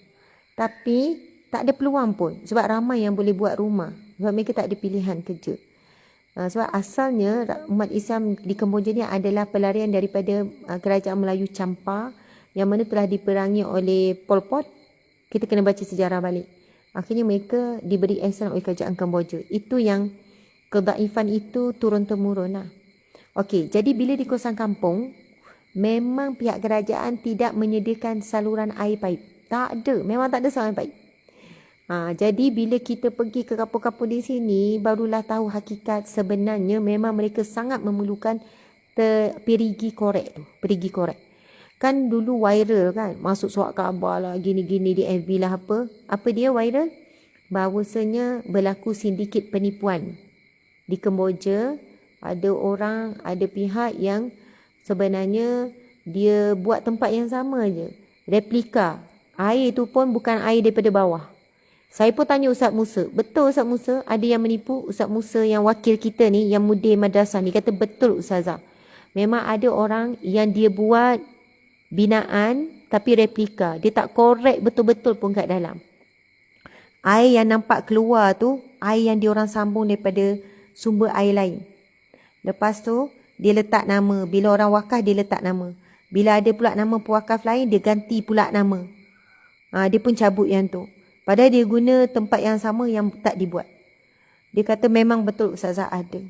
Tapi, tak ada peluang pun. Sebab ramai yang boleh buat rumah. Sebab mereka tak ada pilihan kerja. Sebab asalnya umat Islam di Kemboja ni adalah pelarian daripada kerajaan Melayu Champa yang mana telah diperangi oleh Pol Pot. Kita kena baca sejarah balik. Akhirnya mereka diberi ihsan oleh kerajaan Kemboja. Itu yang kedaifan itu turun-temurun lah. Okey, jadi bila di kawasan kampung, memang pihak kerajaan tidak menyediakan saluran air paip. Tak ada, memang tak ada saluran paip. Jadi bila kita pergi ke kampung-kampung di sini, barulah tahu hakikat sebenarnya memang mereka sangat memerlukan perigi korek tu. Perigi korek. Kan dulu viral kan, masuk surat khabar lah, gini-gini di FB lah apa. Apa dia viral? Bahawasanya berlaku sindiket penipuan. Di Kemboja, ada orang, ada pihak yang sebenarnya dia buat tempat yang sama je. Replika. Air tu pun bukan air daripada bawah. Saya pun tanya Ustaz Musa. Betul Ustaz Musa? Ada yang menipu? Ustaz Musa yang wakil kita ni, yang mudir madrasah ni, kata betul Ustazah. Memang ada orang yang dia buat binaan tapi replika. Dia tak korek betul-betul pun kat dalam. Air yang nampak keluar tu, air yang diorang sambung daripada sumber air lain. Lepas tu, dia letak nama. Bila orang wakaf, dia letak nama. Bila ada pula nama pewakaf lain, dia ganti pula nama. Dia pun cabut yang tu. Padahal dia guna tempat yang sama yang tak dibuat. Dia kata memang betul Ustazah ada.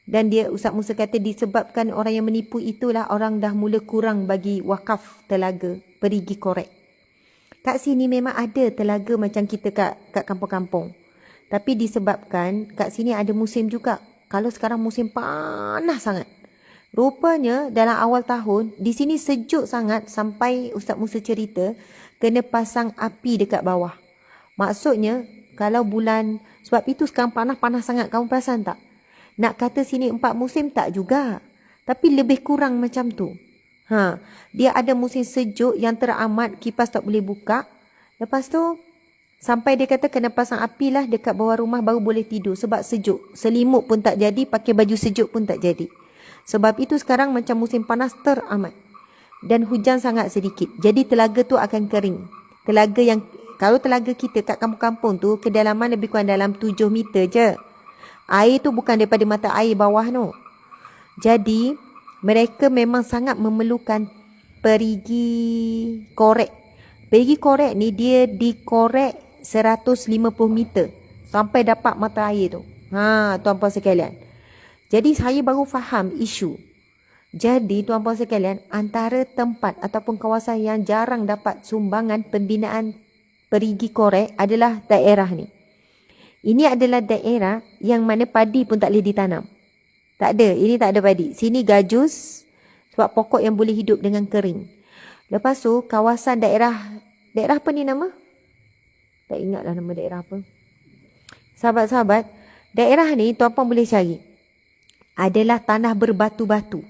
Dan dia Ustaz Musa kata disebabkan orang yang menipu itulah orang dah mula kurang bagi wakaf telaga, perigi korek. Kat sini memang ada telaga macam kita kat kampung-kampung. Tapi disebabkan kat sini ada musim juga. Kalau sekarang musim panas sangat. Rupanya dalam awal tahun, di sini sejuk sangat sampai Ustaz Musa cerita kena pasang api dekat bawah. Maksudnya, kalau bulan, sebab itu sekarang panas-panas sangat, kamu perasan tak? Nak kata sini 4 musim tak juga. Tapi lebih kurang macam tu. Dia ada musim sejuk yang teramat, kipas tak boleh buka. Lepas tu, sampai dia kata kena pasang api lah dekat bawah rumah baru boleh tidur. Sebab sejuk. Selimut pun tak jadi, pakai baju sejuk pun tak jadi. Sebab itu sekarang macam musim panas teramat. Dan hujan sangat sedikit. Jadi telaga tu akan kering. Telaga yang kalau telaga kita kat kampung-kampung tu, kedalaman lebih kurang dalam 7 meter je. Air tu bukan daripada mata air bawah tu. Jadi, mereka memang sangat memerlukan perigi korek. Perigi korek ni, dia dikorek 150 meter. Sampai dapat mata air tu. Tuan-puan sekalian. Jadi, saya baru faham isu. Jadi, tuan-puan sekalian, antara tempat ataupun kawasan yang jarang dapat sumbangan pembinaan perigi korek adalah daerah ni. Ini adalah daerah yang mana padi pun tak boleh ditanam. Tak ada, ini tak ada padi. Sini gajus sebab pokok yang boleh hidup dengan kering. Lepas tu kawasan daerah apa ni nama? Tak ingatlah nama daerah apa. Sahabat-sahabat, daerah ni tuan-puan boleh cari. Adalah tanah berbatu-batu.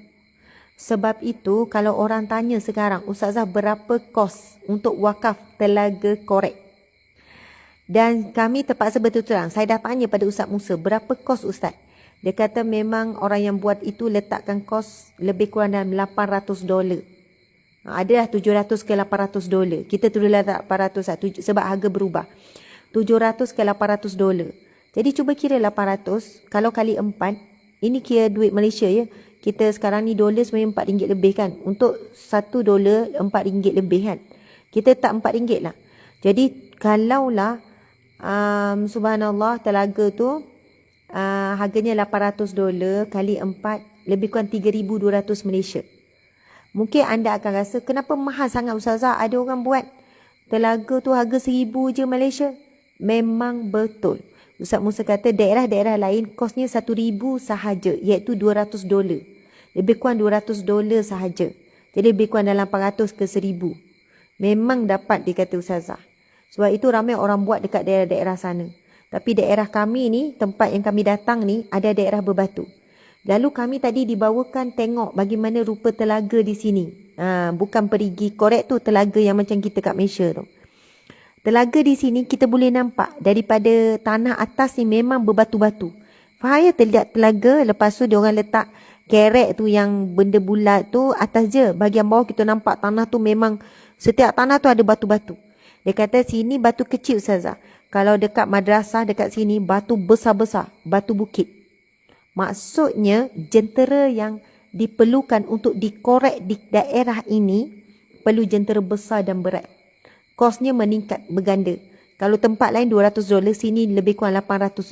Sebab itu kalau orang tanya sekarang, Ustazah berapa kos untuk wakaf telaga korek? Dan kami terpaksa betul terang. Saya dah tanya pada Ustaz Musa, berapa kos Ustaz? Dia kata memang orang yang buat itu letakkan kos lebih kurang dalam $800. Adalah $700 ke $800. Kita tulislah $800 sebab harga berubah. $700 ke $800. Jadi cuba kira 800 kalau kali 4, ini kira duit Malaysia ya. Kita sekarang ni dolar sebenarnya RM4 lebih kan. Untuk $1 RM4 lebih kan. Kita tak RM4 lah. Jadi kalaulah subhanallah telaga tu harganya $800 kali 4 lebih kurang 3,200 Malaysia. Mungkin anda akan rasa kenapa mahal sangat Ustazah? Ada orang buat telaga tu harga 1,000 je Malaysia. Memang betul. Ustaz Musa kata daerah-daerah lain kosnya 1,000 sahaja, iaitu $200. Lebih kurang $200 sahaja. Jadi lebih kurang dalam 800 ke 1,000. Memang dapat dikata Ustazah. Sebab itu ramai orang buat dekat daerah-daerah sana. Tapi daerah kami ni, tempat yang kami datang ni, ada daerah berbatu. Lalu kami tadi dibawakan tengok bagaimana rupa telaga di sini. Bukan perigi korek tu, telaga yang macam kita kat Malaysia tu. Telaga di sini kita boleh nampak daripada tanah atas ni memang berbatu-batu. Faham ya telaga, lepas tu dia orang letak kerek tu yang benda bulat tu atas je. Bahagian bawah kita nampak tanah tu memang, setiap tanah tu ada batu-batu. Dia kata sini batu kecil Ustazah. Kalau dekat madrasah dekat sini batu besar-besar, batu bukit. Maksudnya jentera yang diperlukan untuk dikorek di daerah ini perlu jentera besar dan berat. Kosnya meningkat berganda. Kalau tempat lain $200, sini lebih kurang $800.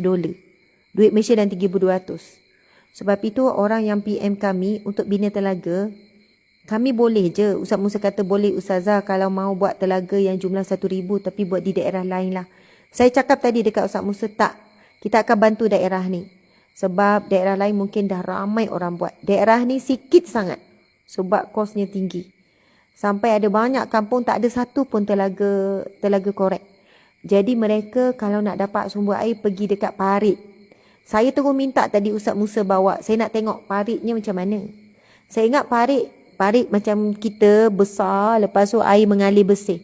Duit Malaysia dan 1,200. Sebab itu orang yang PM kami untuk bina telaga, kami boleh je. Ustaz Musa kata boleh Ustazah kalau mau buat telaga yang jumlah 1,000 tapi buat di daerah lain lah. Saya cakap tadi dekat Ustaz Musa, tak. Kita akan bantu daerah ni. Sebab daerah lain mungkin dah ramai orang buat. Daerah ni sikit sangat. Sebab kosnya tinggi. Sampai ada banyak kampung tak ada satu pun telaga korek. Jadi mereka kalau nak dapat sumber air pergi dekat parit. Saya terus minta tadi Ustaz Musa bawa. Saya nak tengok paritnya macam mana. Saya ingat parit macam kita besar. Lepas tu air mengalir bersih.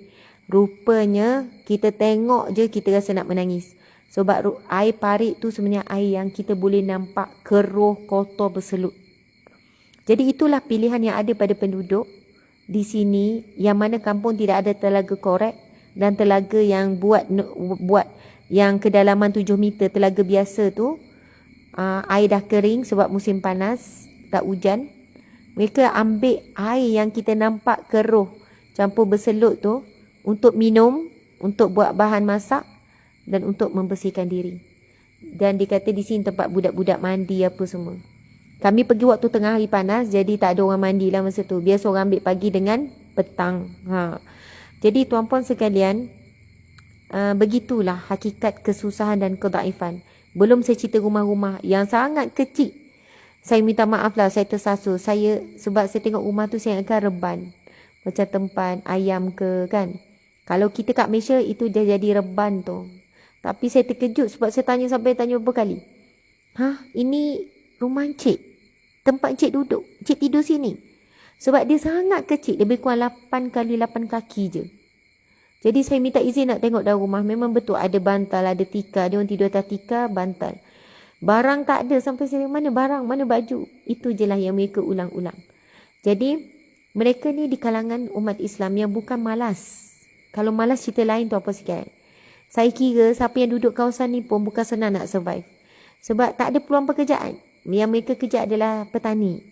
Rupanya kita tengok je kita rasa nak menangis. Sebab air parit tu sebenarnya air yang kita boleh nampak keruh, kotor, berselut. Jadi itulah pilihan yang ada pada penduduk di sini yang mana kampung tidak ada telaga korek dan telaga yang buat yang kedalaman 7 meter, telaga biasa tu air dah kering sebab musim panas, tak hujan. Mereka ambil air yang kita nampak keruh, campur berselut tu untuk minum, untuk buat bahan masak dan untuk membersihkan diri. Dan dikata di sini tempat budak-budak mandi apa semua. Kami pergi waktu tengah hari panas, jadi tak ada orang mandi lah masa tu. Biasa orang ambil pagi dengan petang. Jadi tuan-puan sekalian, begitulah hakikat kesusahan dan kedaifan. Belum saya cerita rumah-rumah yang sangat kecil. Saya minta maaf lah, saya tersasul. Sebab saya tengok rumah tu saya akan reban. Macam tempat ayam ke kan. Kalau kita kat Malaysia, itu dia jadi reban tu. Tapi saya terkejut sebab saya tanya berapa kali. Ini rumah encik. Tempat encik duduk. Encik tidur sini. Sebab dia sangat kecil. Lebih kurang 8 kali 8 kaki je. Jadi saya minta izin nak tengok dalam rumah. Memang betul ada bantal, ada tikar. Dia orang tidur atas tikar, bantal. Barang tak ada sampai sini. Mana barang, mana baju. Itu je lah yang mereka ulang-ulang. Jadi mereka ni di kalangan umat Islam yang bukan malas. Kalau malas cerita lain tu apa sikit. Saya kira siapa yang duduk kawasan ni pun bukan senang nak survive. Sebab tak ada peluang pekerjaan. Yang mereka kerja adalah petani.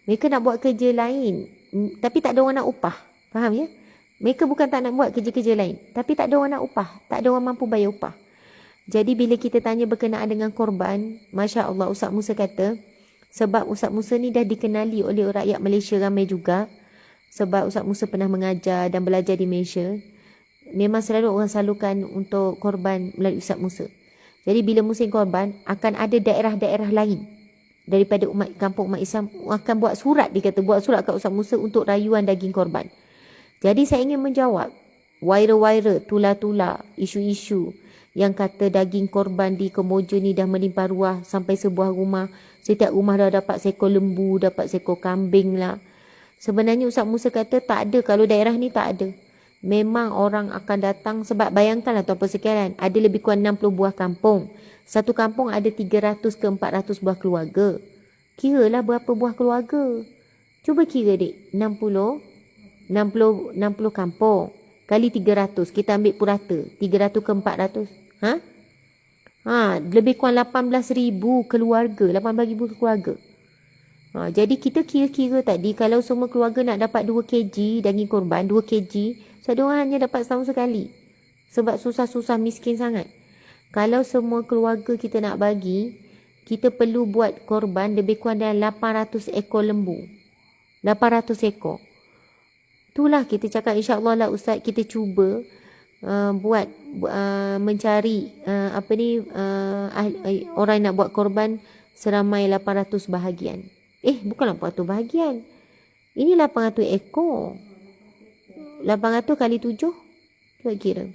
Mereka nak buat kerja lain. Tapi tak ada orang nak upah. Faham ya? Mereka bukan tak nak buat kerja-kerja lain. Tapi tak ada orang nak upah. Tak ada orang mampu bayar upah. Jadi bila kita tanya berkenaan dengan korban. Masya Allah Ustaz Musa kata. Sebab Ustaz Musa ni dah dikenali oleh rakyat Malaysia ramai juga. Sebab Ustaz Musa pernah mengajar dan belajar di Malaysia. Memang selalu orang salurkan untuk korban melalui Ustaz Musa. Jadi bila musim korban, akan ada daerah-daerah lain daripada kampung umat Islam akan buat surat, dia kata buat surat kat Ustaz Musa untuk rayuan daging korban. Jadi saya ingin menjawab viral-viral, tular-tular, isu-isu yang kata daging korban di Kemboja ni dah melimpah ruah sampai sebuah rumah. Setiap rumah dah dapat seekor lembu, dapat seekor kambing lah. Sebenarnya Ustaz Musa kata tak ada, kalau daerah ni tak ada. Memang orang akan datang sebab bayangkanlah tuan-puan sekalian, ada lebih kurang 60 buah kampung. Satu kampung ada 300 ke 400 buah keluarga. Kiralah berapa buah keluarga. Cuba kira dik, 60 kampung kali 300, kita ambil purata, 300 ke 400. Lebih kurang 18,000 keluarga, 18,000 keluarga. Jadi kita kira-kira tadi kalau semua keluarga nak dapat 2 kg daging korban, 2 kg, satu orang hanya dapat setahun sekali. Sebab susah-susah miskin sangat. Kalau semua keluarga kita nak bagi, kita perlu buat korban lebih kurang dalam 800 ekor lembu. 800 ekor. Itulah kita cakap insya-Allah lah Ustaz, kita cuba mencari orang yang nak buat korban seramai 800 bahagian. Bukan 800 bahagian. Ini 800 ekor. 800 kali 7. Cuba kira.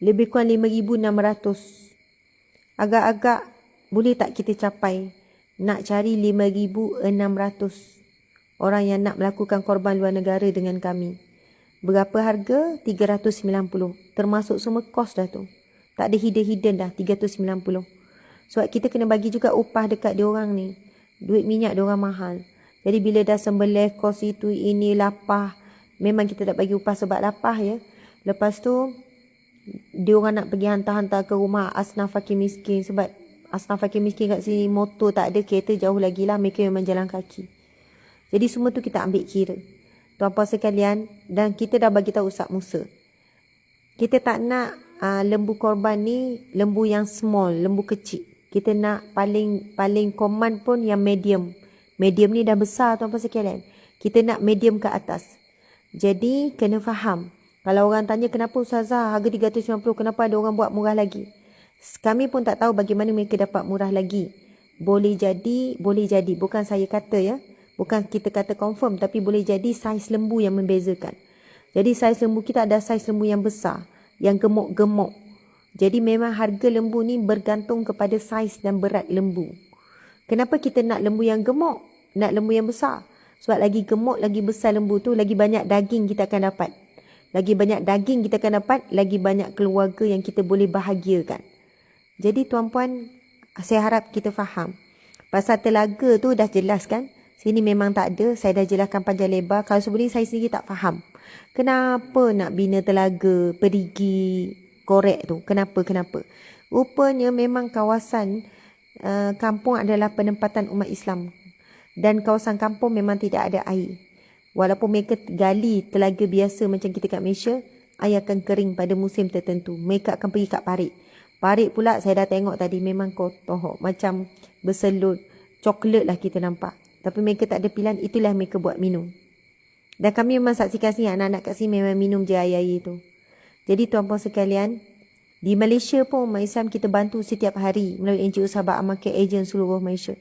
lebih kurang 5,600. Agak-agak boleh tak kita capai nak cari 5,600 orang yang nak melakukan korban luar negara dengan kami. Berapa harga? 390. Termasuk semua kos dah tu. Tak ada hidden dah 390. Sebab kita kena bagi juga upah dekat diorang ni. Duit minyak diorang mahal. Jadi bila dah sembelih kos itu ini lapah, memang kita tak bagi upah sebab lapah ya. Lepas tu diorang nak pergi hantar-hantar ke rumah asnaf fakir miskin, sebab asnaf fakir miskin kat sini motor tak ada, kereta jauh lagi lah, mereka memang jalan kaki. Jadi semua tu kita ambil kira. Tuan-puan sekalian, dan kita dah bagi tahu Ustaz Musa. Kita tak nak lembu korban ni lembu yang small, lembu kecil. Kita nak paling common pun yang medium. Medium ni dah besar tuan-puan sekalian. Kita nak medium ke atas. Jadi kena faham. Kalau orang tanya kenapa Ustazah harga 390, kenapa ada orang buat murah lagi? Kami pun tak tahu bagaimana mereka dapat murah lagi. Boleh jadi. Bukan saya kata ya. Bukan kita kata confirm, tapi boleh jadi saiz lembu yang membezakan. Jadi saiz lembu kita ada saiz lembu yang besar, yang gemuk-gemuk. Jadi memang harga lembu ni bergantung kepada saiz dan berat lembu. Kenapa kita nak lembu yang gemuk? Nak lembu yang besar? Sebab lagi gemuk, lagi besar lembu tu, lagi banyak daging kita akan dapat. Lagi banyak daging kita akan dapat, lagi banyak keluarga yang kita boleh bahagiakan. Jadi tuan-puan, saya harap kita faham. Pasal telaga tu dah jelas kan? Sini memang tak ada, saya dah jelaskan panjang lebar. Kalau sebelum ni saya sendiri tak faham. Kenapa nak bina telaga, perigi, korek tu? Kenapa? Rupanya memang kawasan kampung adalah penempatan umat Islam. Dan kawasan kampung memang tidak ada air. Walaupun mereka gali telaga biasa macam kita kat Malaysia, air akan kering pada musim tertentu. Mereka akan pergi kat parit. Parit pula saya dah tengok tadi memang kotor. Macam berselut, coklat lah kita nampak. Tapi mereka tak ada pilihan, itulah mereka buat minum. Dan kami memang saksikan sini, anak-anak kat sini memang minum je air-air tu. Jadi tuan-puan sekalian, di Malaysia pun umat Islam kita bantu setiap hari melalui NGO Sahabat Amal Care Agent seluruh Malaysia.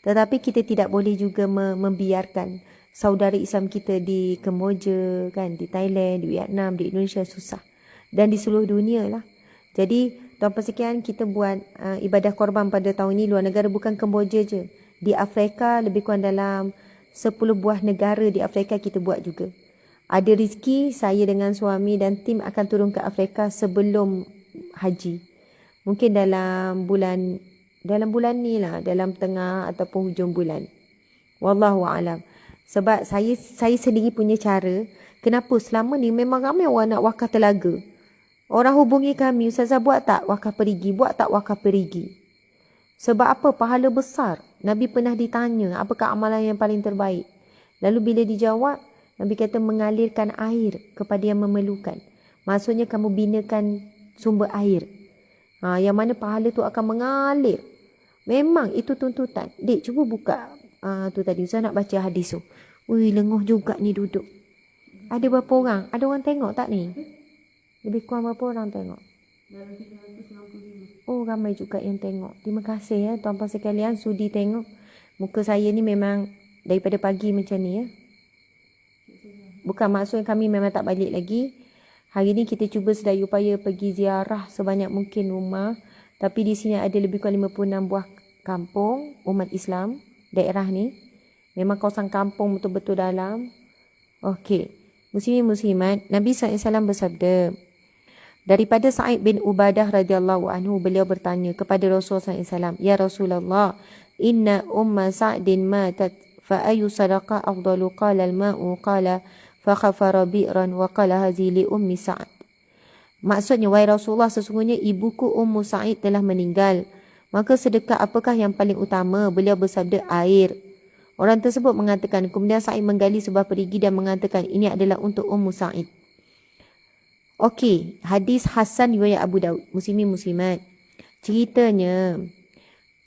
Tetapi kita tidak boleh juga membiarkan saudara Islam kita di Kemboja, kan, di Thailand, di Vietnam, di Indonesia susah. Dan di seluruh dunia lah. Jadi tuan-puan sekalian, kita buat ibadah korban pada tahun ini luar negara, bukan Kemboja je. Di Afrika lebih kurang dalam 10 buah negara di Afrika kita buat juga. Ada rezeki, saya dengan suami dan tim akan turun ke Afrika sebelum haji. Mungkin dalam bulan ni lah, dalam tengah ataupun hujung bulan. Wallahu a'lam. Sebab saya sendiri punya cara. Kenapa selama ni memang ramai orang nak wakaf telaga. Orang hubungi kami, Ustazah buat tak wakaf perigi. Sebab apa? Pahala besar. Nabi pernah ditanya, apakah amalan yang paling terbaik? Lalu bila dijawab, Nabi kata mengalirkan air kepada yang memerlukan. Maksudnya kamu binakan sumber air. Yang mana pahala tu akan mengalir. Memang itu tuntutan. Dek, cuba buka tu tadi. Ustaz nak baca hadis tu. Ui, lenguh juga ni duduk. Ada berapa orang? Ada orang tengok tak ni? Lebih kurang berapa orang tengok? Oh, ramai juga yang tengok. Terima kasih ya tuan-puan sekalian sudi tengok. Muka saya ni memang daripada pagi macam ni ya. Bukan maksud kami memang tak balik lagi. Hari ni kita cuba sedaya upaya pergi ziarah sebanyak mungkin rumah. Tapi di sini ada lebih kurang 56 buah kampung umat Islam daerah ni. Memang kawasan kampung betul-betul dalam. Okey. Muslimin muslimat, Nabi SAW bersabda, daripada Sa'id bin Ubadah radhiyallahu anhu, beliau bertanya kepada Rasulullah SAW, ya Rasulullah, inna umma Sa'din matat fa ayu sadaqah afdalu? Qala al-ma'u, qala fa khafara bi'ran, wa qala hazi li ummi Sa'd. Maksudnya, wahai Rasulullah, sesungguhnya ibuku Ummu Sa'id telah meninggal. Maka sedekah apakah yang paling utama? Beliau bersabda, air. Orang tersebut mengatakan, kemudian Sa'id menggali sebuah perigi dan mengatakan, ini adalah untuk Ummu Sa'id. Okey, hadis Hasan riwayat Abu Daud. Muslimin muslimat. Ceritanya,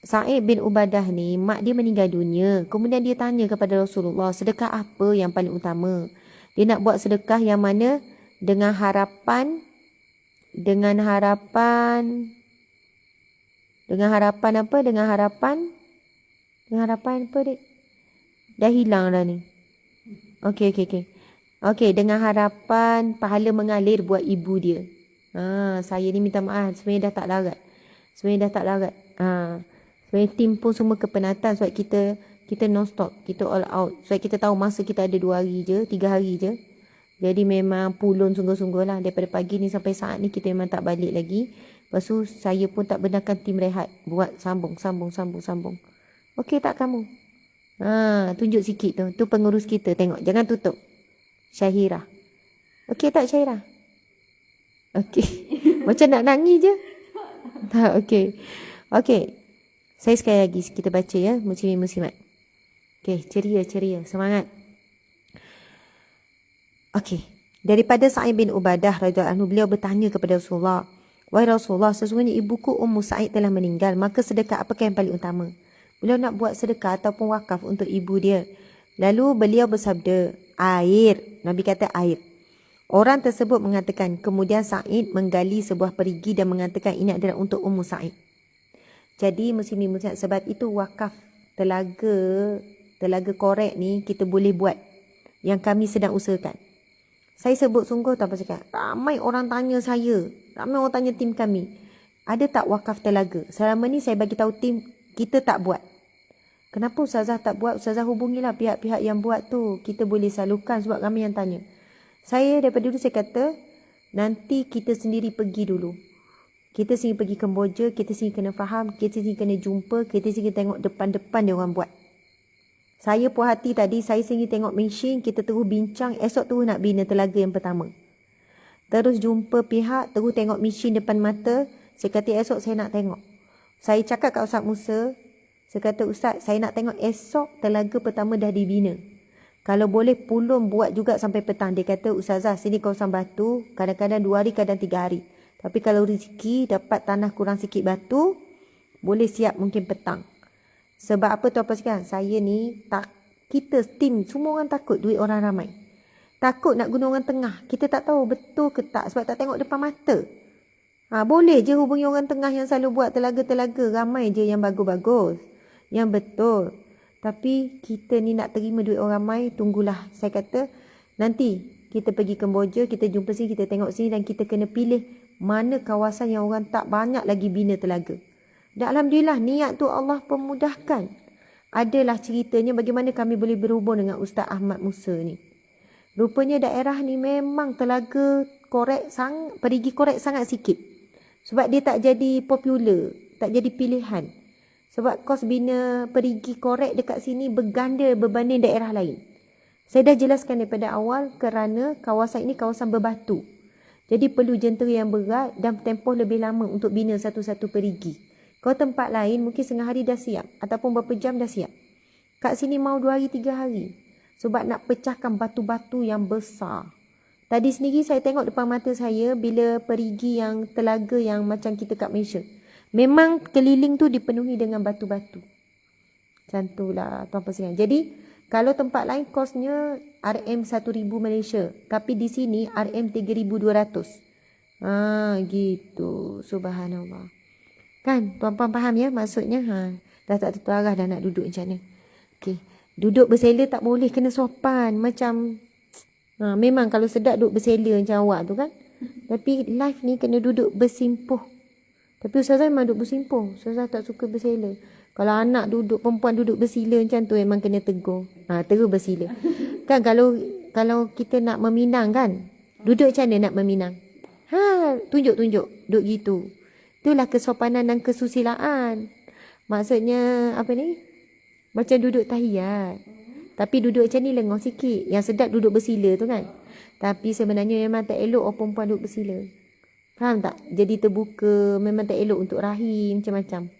Sa'id bin Ubadah ni, mak dia meninggal dunia. Kemudian dia tanya kepada Rasulullah, sedekah apa yang paling utama? Dia nak buat sedekah yang mana dengan harapan apa, Dek? Dah hilang dah ni. Okey, dengan harapan pahala mengalir buat ibu dia. Saya ni minta maaf. Sebenarnya dah tak larat. Sebenarnya tim pun semua kepenatan sebab kita non-stop. Kita all out. Sebab kita tahu masa kita ada 2 hari je, 3 hari je. Jadi memang pulun sungguh-sungguh lah. Daripada pagi ni sampai saat ni kita memang tak balik lagi. Lepas tu saya pun tak benarkan tim rehat. Buat sambung. Okey tak kamu? Tunjuk sikit tu. Tu pengurus kita. Tengok. Jangan tutup. Syahira. Okey tak Syahira? Okey. Macam nak nangis je. Tak, okey. Okey. Saya sekali lagi kita baca ya. Muslimin-muslimat. Okey. Ceria. Semangat. Okey. Daripada Sa'id bin Ubadah radhiyallahu anhu, beliau bertanya kepada Rasulullah, "Wahai Rasulullah, sesungguhnya ibuku Ummu Sa'id telah meninggal, maka sedekah apakah yang paling utama?" Beliau nak buat sedekah ataupun wakaf untuk ibu dia. Lalu beliau bersabda, "Air." Nabi kata air. Orang tersebut mengatakan, kemudian Sa'id menggali sebuah perigi dan mengatakan ini adalah untuk Ummu Sa'id. Jadi muslimin muslimat, sebab itu wakaf telaga korek ni kita boleh buat, yang kami sedang usahakan. Saya sebut sungguh tanpa cakap. Ramai orang tanya saya. Ramai orang tanya tim kami. Ada tak wakaf telaga? Selama ni saya bagi tahu tim, kita tak buat. Kenapa Ustazah tak buat? Ustazah hubungilah pihak-pihak yang buat tu. Kita boleh salurkan sebab ramai yang tanya. Saya daripada dulu saya kata, nanti kita sendiri pergi dulu. Kita sendiri pergi Kemboja, kita sendiri kena faham, kita sendiri kena jumpa, kita sendiri tengok depan-depan dia orang buat. Saya puas hati tadi, saya sendiri tengok mesin, kita terus bincang, esok terus nak bina telaga yang pertama. Terus jumpa pihak, terus tengok mesin depan mata, saya kata esok saya nak tengok. Saya cakap kat Ustaz Musa, saya kata Ustaz, saya nak tengok esok telaga pertama dah dibina. Kalau boleh pulun buat juga sampai petang. Dia kata, Ustazah, sini kawasan batu, kadang-kadang 2 hari, kadang 3 hari. Tapi kalau rezeki dapat tanah kurang sikit batu, boleh siap mungkin petang. Sebab apa tu apa sekarang? Saya ni, kita tim, semua orang takut duit orang ramai. Takut nak guna orang tengah. Kita tak tahu betul ke tak sebab tak tengok depan mata. Boleh je hubungi orang tengah yang selalu buat telaga-telaga. Ramai je yang bagus-bagus. Yang betul. Tapi kita ni nak terima duit orang ramai, tunggulah. Saya kata, nanti kita pergi Kemboja, kita jumpa sini, kita tengok sini dan kita kena pilih mana kawasan yang orang tak banyak lagi bina telaga. Dan Alhamdulillah, niat tu Allah pemudahkan. Adalah ceritanya bagaimana kami boleh berhubung dengan Ustaz Ahmad Musa ni. Rupanya daerah ni memang telaga korek perigi korek sangat sikit. Sebab dia tak jadi popular, tak jadi pilihan. Sebab kos bina perigi korek dekat sini berganda berbanding daerah lain. Saya dah jelaskan daripada awal kerana kawasan ini kawasan berbatu. Jadi perlu jentera yang berat dan tempoh lebih lama untuk bina satu-satu perigi. Kalau tempat lain mungkin setengah hari dah siap ataupun berapa jam dah siap. Kat sini mau 2 hari 3 hari. Sebab nak pecahkan batu-batu yang besar. Tadi sendiri saya tengok depan mata saya bila perigi yang telaga yang macam kita kat Malaysia. Memang keliling tu dipenuhi dengan batu-batu. Macam tu lah tuan-tuan sekalian. Jadi kalau tempat lain kosnya RM1,000 Malaysia. Tapi di sini RM3,200. Gitu. Subhanallah. Kan tuan-tuan faham ya maksudnya? Dah tak terarah dah nak duduk macam mana. Okey. Duduk bersela tak boleh, kena sopan. Macam memang kalau sedap duduk bersela macam awak tu kan. Tapi live ni kena duduk bersimpuh. Tapi Ustazah memang duduk bersimpuh. Ustazah tak suka bersela. Kalau anak duduk, perempuan duduk bersila macam tu memang kena tegur. Terus bersila. Kan kalau kita nak meminang kan, duduk macam mana nak meminang? Tunjuk-tunjuk. Duduk gitu. Itulah kesopanan dan kesusilaan. Maksudnya apa ni? Macam duduk tahiyat. Tapi duduk macam ni lengah sikit. Yang sedap duduk bersila tu kan. Tapi sebenarnya memang tak elok orang perempuan duduk bersila. Faham tak? Jadi terbuka. Memang tak elok untuk rahim macam-macam.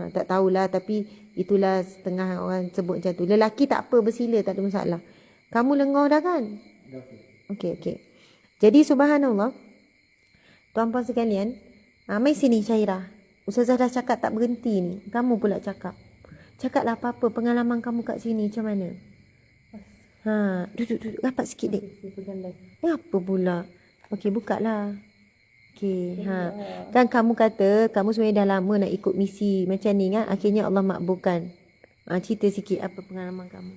Tak tahulah. Tapi itulah setengah orang sebut macam tu. Lelaki tak apa bersila, tak ada masalah. Kamu lengah dah kan? Okey. Jadi subhanallah. Tuan-puan sekalian. Mai sini Syairah. Ustazah dah cakap tak berhenti ni. Kamu pula cakap. Cakaplah apa-apa pengalaman kamu kat sini macam mana? Duduk. Rapat sikit dek. Apa pula? Okey, buka lah. Okey, Kan kamu kata kamu sebenarnya dah lama nak ikut misi macam ni kan? Akhirnya Allah makbulkan. Cerita sikit apa pengalaman kamu.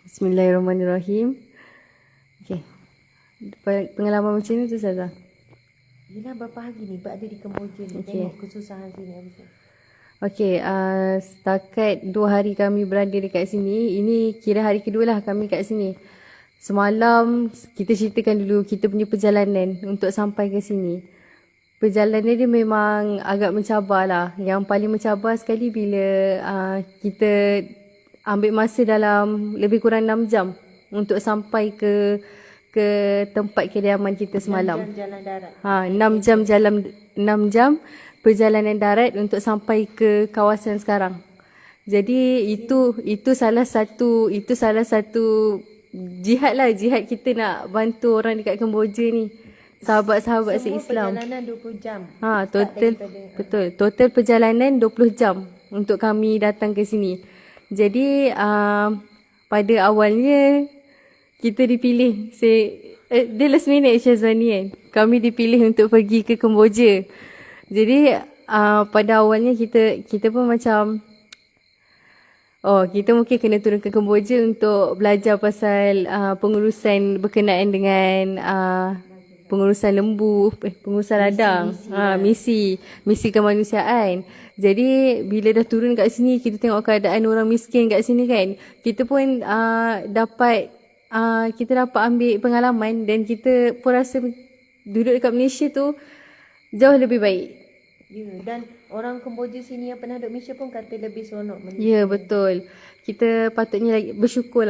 Bismillahirrahmanirrahim. Okey. Pengalaman macam ni tu Ustazah. Yelah berapa hari ni Bak ada di Kemboja ni. Okey. Tengok kesusahan sini apa tu. Okey, setakat 2 hari kami berada dekat sini, ini kira hari kedua lah kami kat sini. Semalam kita ceritakan dulu kita punya perjalanan untuk sampai ke sini. Perjalanan dia memang agak mencabar lah. Yang paling mencabar sekali bila kita ambil masa dalam lebih kurang 6 jam untuk sampai ke tempat kediaman kita semalam. Jalan darat. 6 jam jalan 6 jam perjalanan darat untuk sampai ke kawasan sekarang. Jadi itu salah satu jihad lah, jihad kita nak bantu orang dekat Kemboja ni. Sahabat-sahabat se-Islam. Perjalanan 20 jam. Total betul. Total perjalanan 20 jam untuk kami datang ke sini. Jadi pada awalnya kita dipilih dia last minute Syazwani kan. Kami dipilih untuk pergi ke Kemboja. Jadi pada awalnya kita pun macam kita mungkin kena turun ke Kemboja untuk belajar pasal pengurusan berkenaan dengan pengurusan lembu, pengurusan ladang, misi kemanusiaan. Jadi bila dah turun kat sini kita tengok keadaan orang miskin kat sini kan. Kita pun dapat ambil pengalaman dan kita pun rasa duduk dekat Malaysia tu jauh lebih baik. Ya, dan orang Kemboja sini yang pernah duduk Malaysia pun kata lebih seronok Malaysia. Ya, betul. Kita patutnya bersyukur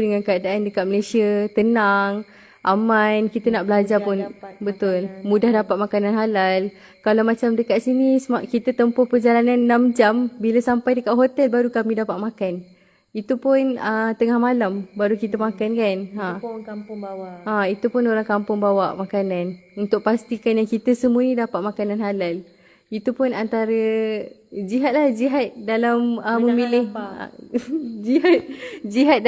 dengan keadaan dekat Malaysia, tenang, aman, kita nak belajar pun betul. Mudah dapat makanan halal. Kalau macam dekat sini kita tempuh perjalanan 6 jam, bila sampai dekat hotel baru kami dapat makan. Itu pun tengah malam baru kita makan kan. Itu pun orang kampung bawa. Itu pun orang kampung bawa makanan untuk pastikan yang kita semua ni dapat makanan halal. Itu pun antara jihad lah, jihad dalam memilih jihad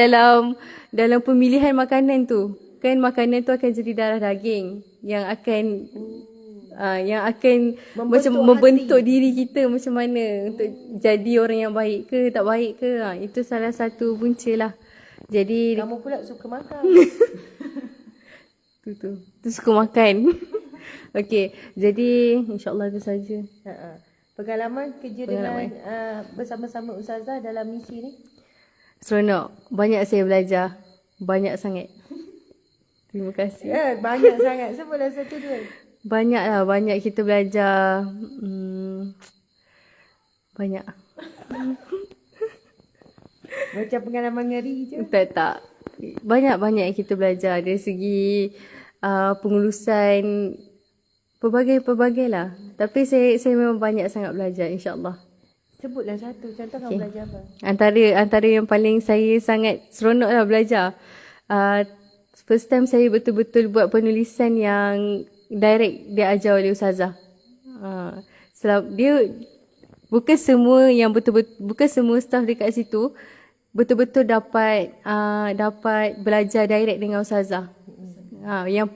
dalam pemilihan makanan tu. Kan makanan tu akan jadi darah daging yang akan membentuk diri kita macam mana untuk jadi orang yang baik ke tak baik ke. Itu salah satu punca lah. Jadi Kamu pula suka makan. tu suka makan. Okey, jadi insyaAllah itu saja. Pengalaman kerja dengan bersama-sama Ustazah dalam misi ni? Seronok. Banyak saya belajar. Banyak sangat. Terima kasih. Ya, banyak sangat. Sebutlah satu dua. Banyak lah. Banyak kita belajar. Banyak. Macam pengalaman ngeri je. Tak. Banyak-banyak yang kita belajar. Dari segi pengurusan pelbagai lah. Tapi saya memang banyak sangat belajar, insyaAllah. Sebutlah satu. Contoh kamu belajar apa? Antara yang paling saya sangat seronok lah belajar. First time saya betul-betul buat penulisan yang direct diajar oleh Ustazah. Dia bukan semua staff dekat situ betul-betul dapat belajar direct dengan Ustazah. Yang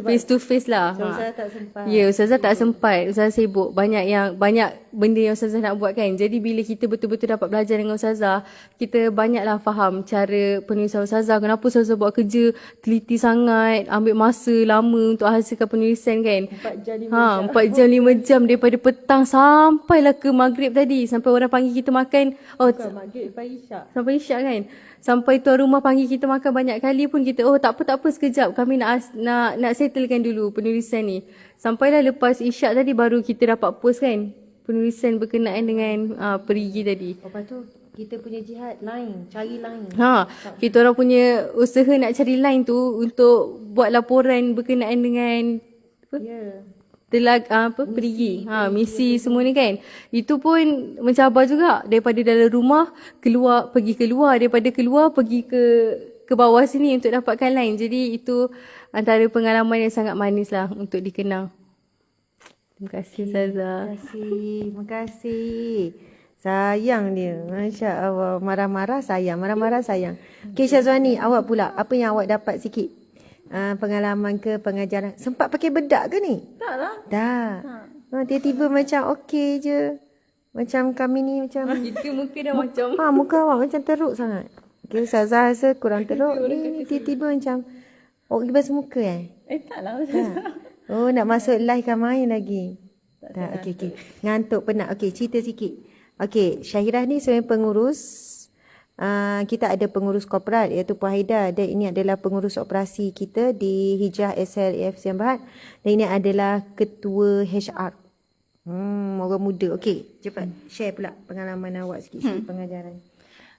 face to face lah. So, Ustazah tak sempat. Ya, Ustazah tak sempat. Ustazah sibuk. Banyak benda yang Ustazah nak buat kan. Jadi bila kita betul-betul dapat belajar dengan Ustazah, kita banyaklah faham cara penulisan Ustazah. Kenapa Ustazah buat kerja teliti sangat, ambil masa lama untuk hasilkan penulisan kan. 4 jam 5 jam daripada petang sampailah ke maghrib tadi. Sampai orang panggil kita makan. Maghrib sampai isyak. Sampai isyak kan. Sampai tuan rumah panggil kita makan banyak kali pun kita, tak apa sekejap. Kami nak settlekan dulu penulisan ni. Sampailah lepas isyak tadi baru kita dapat post kan. Penulisan berkenaan dengan perigi tadi. Lepas tu kita punya jihad lain, cari lain. Kita orang punya usaha nak cari line tu untuk buat laporan berkenaan dengan perigi, misi semua ni kan. Itu pun mencabar juga. Daripada dalam rumah pergi keluar, daripada keluar pergi ke bawah sini untuk dapatkan line. Jadi itu antara pengalaman yang sangat manis lah untuk dikenang. Terima kasih Ustazah. Terima kasih. Sayang dia. Masya Allah. Marah-marah sayang. Okay Syazwani, awak pula. Apa yang awak dapat sikit? Pengalaman ke pengajaran. Sempat pakai bedak ke ni? Tak lah. Tak. Tiba-tiba macam okey je. Macam kami ni macam. Itu muka dah macam. Muka awak macam teruk sangat. Okay, Ustazah rasa kurang teruk. Ni tiba-tiba macam. Awak pergi basuh muka taklah. Oh, nak masuk live kan main lagi. Tak, okey. Ngantuk, penat. Okey, cerita sikit. Okey, Syahirah ni sebenarnya pengurus. Kita ada pengurus korporat iaitu Puan Haida, dan ini adalah pengurus operasi kita di Hijrah SLAF Siam Berhad, dan ini adalah ketua HR. Orang muda. Okey, cepat share pula pengalaman awak sikit-sikit pengajaran.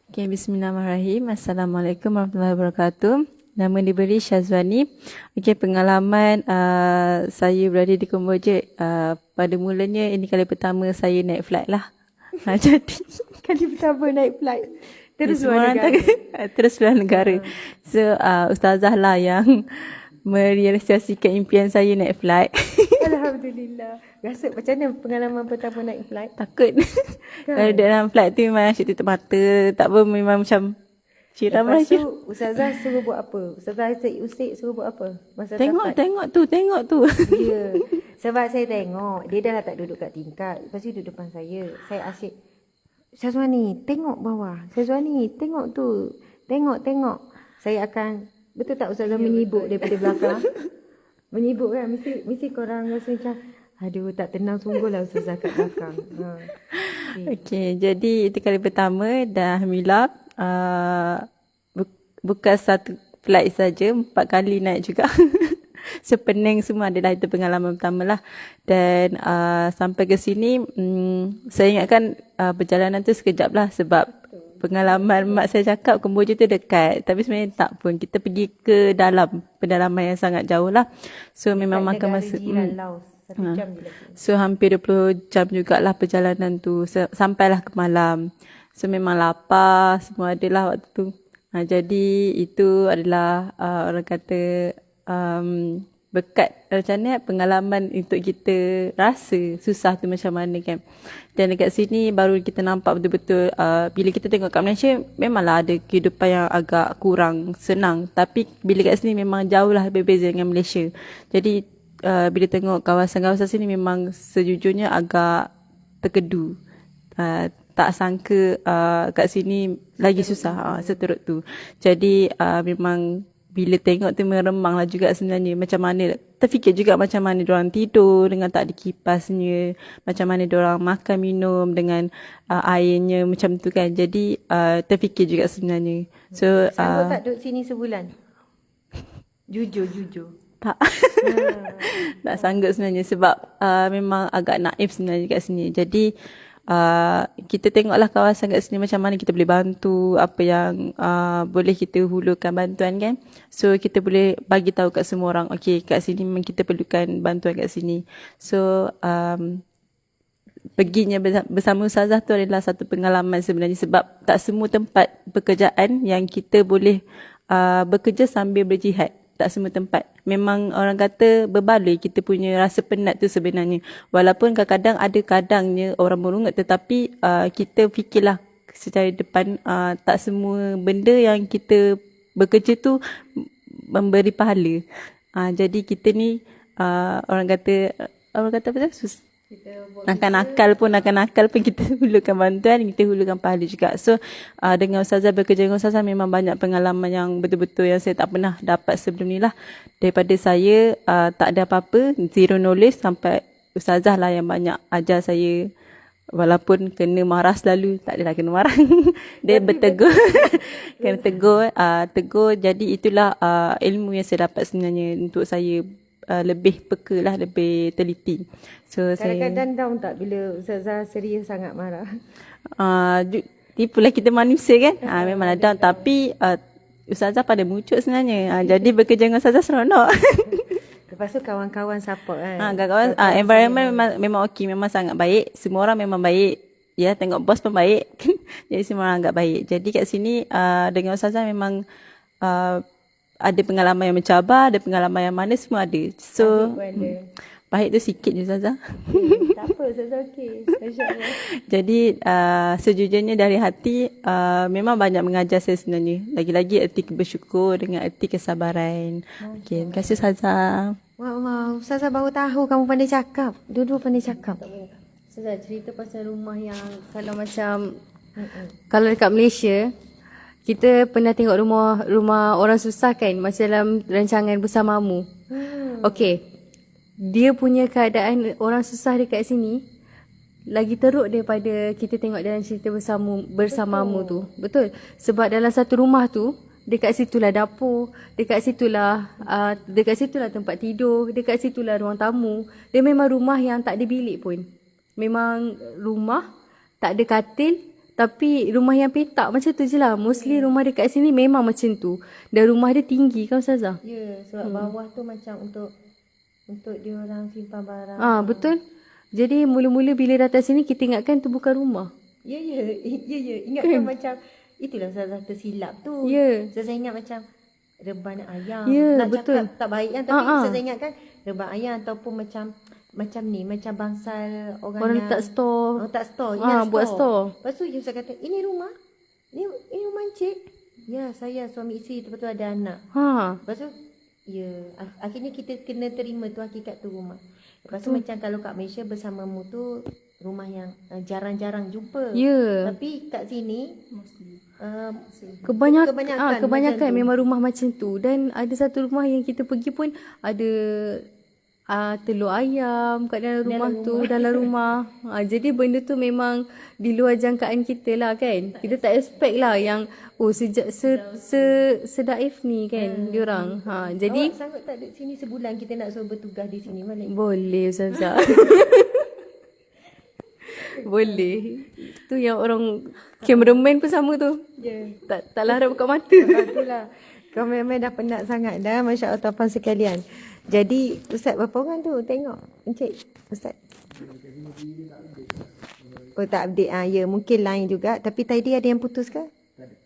Okay, bismillahirrahmanirrahim. Assalamualaikum warahmatullahi wabarakatuh. Nama diberi Syazwani. Okay, pengalaman saya berada di Kemboja. Pada mulanya ini kali pertama saya naik flight lah. Jadi kali pertama naik flight. Terus luar negara. Terus luar negara. So ustazah lah yang merealisasikan impian saya naik flight. Alhamdulillah. Rasa macam mana pengalaman pertama naik flight? Takut. Kalau dalam flight tu memang asyik tutup mata. Tak apa, memang macam ciram lah. Lepas tu Ustazah suruh buat apa? Ustazah Usik suruh buat apa? Masa Tengok tu. Ya. Sebab saya tengok dia dah tak duduk kat tingkap. Lepas tu duduk depan saya. Saya asyik, Syazwani, tengok bawah. Syazwani, tengok tu. Tengok. Saya akan, betul tak Ustazah menyibuk daripada belakang? Menyibuk kan? Mesti korang rasa macam, aduh, tak tenang sungguh lah Ustazah kat belakang. Okay, jadi itu kali pertama dah Alhamdulillah. Bukan satu flight saja, 4 kali naik juga. Sepening semua adalah itu pengalaman pertama lah. Dan sampai ke sini, saya ingatkan perjalanan tu sekejap lah, sebab pengalaman mak saya cakap Kemboja tu dekat. Tapi sebenarnya tak pun. Kita pergi ke dalam pedalaman yang sangat jauh lah. So memang makan masa. So hampir 20 jam jugalah perjalanan tu. Sampailah ke malam. So memang lapar, semua adalah waktu tu. Jadi itu adalah orang kata berkat macam ni, pengalaman untuk kita rasa susah tu macam mana kan. Dan dekat sini baru kita nampak betul-betul bila kita tengok kat Malaysia memanglah ada kehidupan yang agak kurang senang, tapi bila kat sini memang jauh lah berbeza dengan Malaysia. Jadi bila tengok kawasan-kawasan sini memang sejujurnya agak terkedu. Tak sangka kat sini lagi susah seteruk tu. Jadi memang bila tengok tu meremang lah juga sebenarnya. Macam mana, terfikir juga macam mana diorang tidur dengan tak ada kipasnya, macam mana diorang makan minum dengan airnya macam tu kan. Jadi terfikir juga sebenarnya. So Sanggup tak duduk sini sebulan? Jujur. Tak. Tak sanggup sebenarnya sebab memang agak naif sebenarnya kat sini. Jadi kita tengoklah kawasan kat sini macam mana kita boleh bantu, apa yang boleh kita hulurkan bantuan kan. So kita boleh bagi tahu kat semua orang, okey kat sini memang kita perlukan bantuan kat sini. So perginya bersama ustazah tu adalah satu pengalaman sebenarnya, sebab tak semua tempat pekerjaan yang kita boleh bekerja sambil berjihad. Tak semua tempat. Memang orang kata berbaloi kita punya rasa penat tu sebenarnya. Walaupun kadang-kadang ada kadangnya orang merungut, tetapi kita fikirlah secara depan tak semua benda yang kita bekerja tu memberi pahala. Jadi kita ni orang kata apa tu? Nakal-nakal pun kita hulurkan bantuan, kita hulurkan pahala juga. So dengan ustazah, bekerja dengan ustazah memang banyak pengalaman yang betul-betul yang saya tak pernah dapat sebelum ni lah. Daripada saya tak ada apa-apa, zero knowledge, sampai ustazah lah yang banyak ajar saya. Walaupun kena marah selalu, tak adalah kena marah. Dia bertegur. Kena tegur. Jadi itulah ilmu yang saya dapat sebenarnya untuk saya lebih peka lah, lebih teliti. So Kadang-kadang down tak bila Ustazah serius sangat marah? Tipulah kita manusia kan. Memang down, tapi Ustazah pada mucut sebenarnya. Jadi bekerja dengan Ustazah seronok. Lepas tu kawan-kawan support kan? Kawan-kawan, environment memang okey, memang sangat baik. Semua orang memang baik. Ya, tengok bos pun baik. Jadi semua orang agak baik. Jadi kat sini dengan Ustazah memang ada pengalaman yang mencabar, ada pengalaman yang manis, semua ada. So pahit tu sikit je Ustazah. Tak apa, Ustazah okey. Masya-Allah. Jadi sejujurnya dari hati memang banyak mengajar saya sebenarnya. Lagi-lagi erti bersyukur dengan erti kesabaran. Okey, terima kasih Ustazah. Wah, Ustazah baru tahu kamu pandai cakap. Dulu pandai cakap. Ustazah cerita pasal rumah yang kalau macam kalau dekat Malaysia Kita pernah tengok rumah orang susah kan, macam dalam rancangan Bersamamu. Okey. Dia punya keadaan orang susah dekat sini lagi teruk daripada kita tengok dalam cerita Bersamamu tu. Betul. Sebab dalam satu rumah tu, dekat situlah dapur, dekat situlah tempat tidur, dekat situlah ruang tamu. Dia memang rumah yang tak ada bilik pun. Memang rumah tak ada katil, tapi rumah yang petak macam tu je lah. Mostly rumah dekat sini memang macam tu. Dan rumah dia tinggi kan Ustazah? Ya, sebab bawah tu macam untuk dia orang simpan barang. Betul. Jadi mula-mula bila datang sini kita ingatkan tu bukan rumah. Ya. Ingatkan macam itulah Ustazah tersilap tu. Ya. Ustazah ingat macam rebana ayam. Ya, Nak betul. cakap tak baik kan, tapi Ustazah ingatkan rebana ayam ataupun macam bangsal orang yang letak store. Oh, tak store. Buat store. Lepas tu Ustazah kata, ini rumah? Ini rumah encik? Ya, saya suami isteri, lepas tu ada anak. Lepas tu, ya, akhirnya kita kena terima tu hakikat tu rumah. Lepas tu macam kalau kat Malaysia Bersamamu tu rumah yang jarang-jarang jumpa. Ya. Tapi kat sini kebanyakan memang rumah macam tu. Dan ada satu rumah yang kita pergi pun ada telur ayam kat dalam rumah tu, dalam rumah. Jadi benda tu memang di luar jangkaan kita lah kan. Kita tak expect lah yang sedaif ni kan diorang. Jadi awak sanggup tak duduk sini sebulan, kita nak suruh bertugas di sini balik? boleh Ustazah. Boleh. Tu yang orang cameraman pun sama tu. Tak larap buka mata. Itulah. Kau memang dah penat sangat dah, Masya Allah tuan-tuan sekalian. Jadi Ustaz berapa orang tu? Tengok Encik Ustaz. Oh tak update. Ya mungkin lain juga. Tapi tadi ada yang putus ke?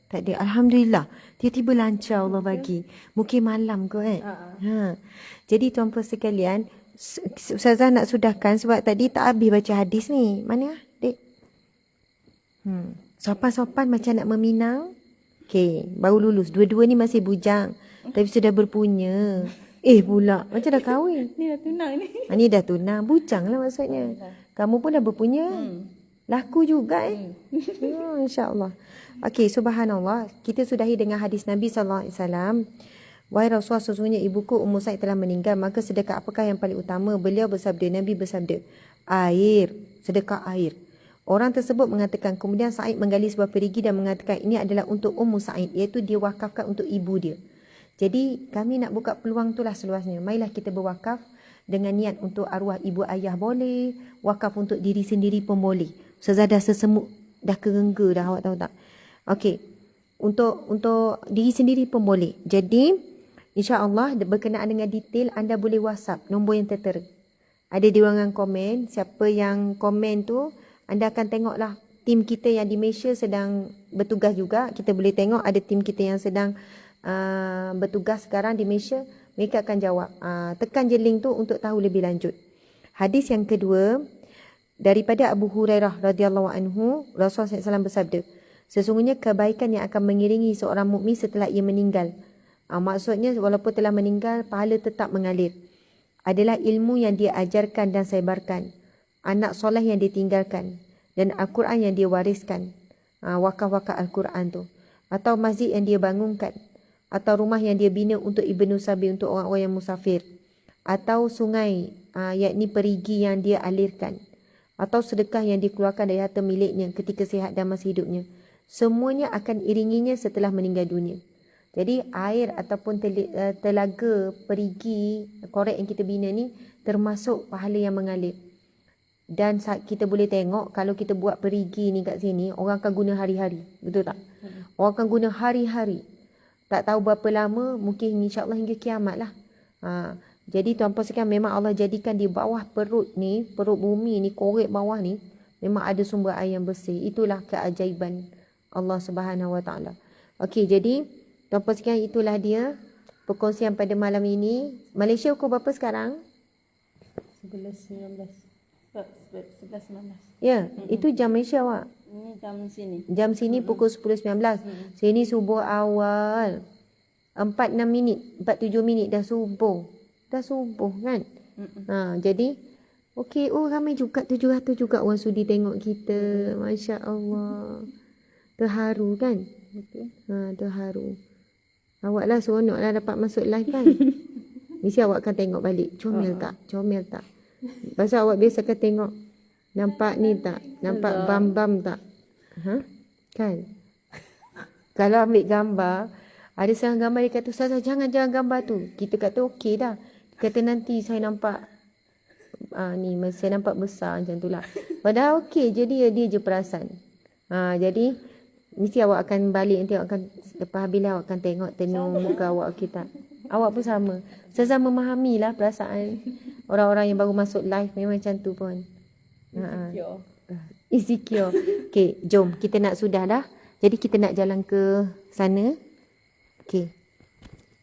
Tak ada. Alhamdulillah. Tiba-tiba lancar Allah bagi. Mungkin malam kot kan? Jadi tuan-tuan sekalian, Ustazah nak sudahkan sebab tadi tak habis baca hadis ni. Mana dek? Sopan-sopan macam nak meminang. Okey, baru lulus. Dua-dua ni masih bujang. Tapi sudah berpunya. Pula. Macam dah kahwin. Ni dah tunang ni. Ni dah tunang. Bujang lah maksudnya. Kamu pun dah berpunya. Laku juga InsyaAllah. Okey, subhanallah. Kita sudahi dengan hadis Nabi SAW. Wahai Rasulullah, sesungguhnya ibuku Ummu Sa'id telah meninggal. Maka sedekah apakah yang paling utama? Beliau bersabda, Nabi bersabda, air. Sedekah air. Orang tersebut mengatakan, kemudian Sa'id menggali sebuah perigi dan mengatakan, ini adalah untuk Ummu Sa'id. Iaitu dia wakafkan untuk ibu dia. Jadi kami nak buka peluang itulah seluasnya. Marilah kita berwakaf dengan niat untuk arwah ibu ayah boleh. Wakaf untuk diri sendiri pun boleh. Ustazah dah sesemut, dah kerengga dah, awak tahu tak? Okey. Untuk diri sendiri pun boleh. Jadi insya-Allah berkenaan dengan detail anda boleh WhatsApp nombor yang tertera. Ada di ruangan komen. Siapa yang komen tu anda akan tengoklah tim kita yang di Malaysia sedang bertugas juga. Kita boleh tengok ada tim kita yang sedang bertugas sekarang di Malaysia. Mereka akan jawab. Tekan je link tu untuk tahu lebih lanjut. Hadis yang kedua daripada Abu Hurairah radhiyallahu anhu, Rasulullah SAW bersabda, sesungguhnya kebaikan yang akan mengiringi seorang mukmin setelah ia meninggal. Maksudnya walaupun telah meninggal, pahala tetap mengalir. Adalah ilmu yang dia ajarkan dan sebarkan, anak soleh yang ditinggalkan, dan Al-Quran yang dia wariskan. Wakaf-wakaf Al-Quran tu. Atau masjid yang dia bangunkan. Atau rumah yang dia bina untuk Ibnu Sabil, untuk orang-orang yang musafir. Atau sungai, yakni perigi yang dia alirkan. Atau sedekah yang dikeluarkan dari harta miliknya ketika sihat dan masih hidupnya. Semuanya akan iringinya setelah meninggal dunia. Jadi air ataupun telaga, perigi, korek yang kita bina ni termasuk pahala yang mengalir. Dan kita boleh tengok kalau kita buat perigi ni kat sini, orang akan guna hari-hari. Betul tak? Orang akan guna hari-hari. Tak tahu berapa lama, mungkin insya-Allah hingga kiamat lah. Jadi tuan-puan sekalian, memang Allah jadikan di bawah perut ni, perut bumi ni, korek bawah ni, memang ada sumber air yang bersih. Itulah keajaiban Allah Subhanahu Wa Taala. Okey, jadi tuan-puan sekalian, itulah dia perkongsian pada malam ini. Malaysia pukul berapa sekarang? 11.19. Ya, itu jam Malaysia awak. Ini jam sini. Jam sini pukul 10.19. Sini subuh awal. 4-6 minit, 4-7 minit dah subuh. Dah subuh kan? Jadi okey, ramai juga 700 juga orang sudi tengok kita. Masya-Allah. Terharu kan? Terharu. Awak lah seronok lah dapat masuk live kan. Mesti awak akan tengok balik. Comel tak? Comel tak? Pasal awak biasa akan tengok. Nampak ni tak? Nampak bam-bam tak? Kan? Kalau ambil gambar, ada seorang gambar dia kata, Ustazah jangan gambar tu. Kita kata okey dah. Dia kata nanti saya nampak saya nampak besar macam tu lah. Padahal okey, jadi dia je perasan. Jadi mesti awak akan balik nanti, awak akan lepas habis awak akan tengok tenung muka awak, okey tak? Awak pun sama. Ustazah memahami lah perasaan orang-orang yang baru masuk live, memang macam tu pun. Insecure. Okey, jom kita nak sudah dah. Jadi kita nak jalan ke sana. Okey.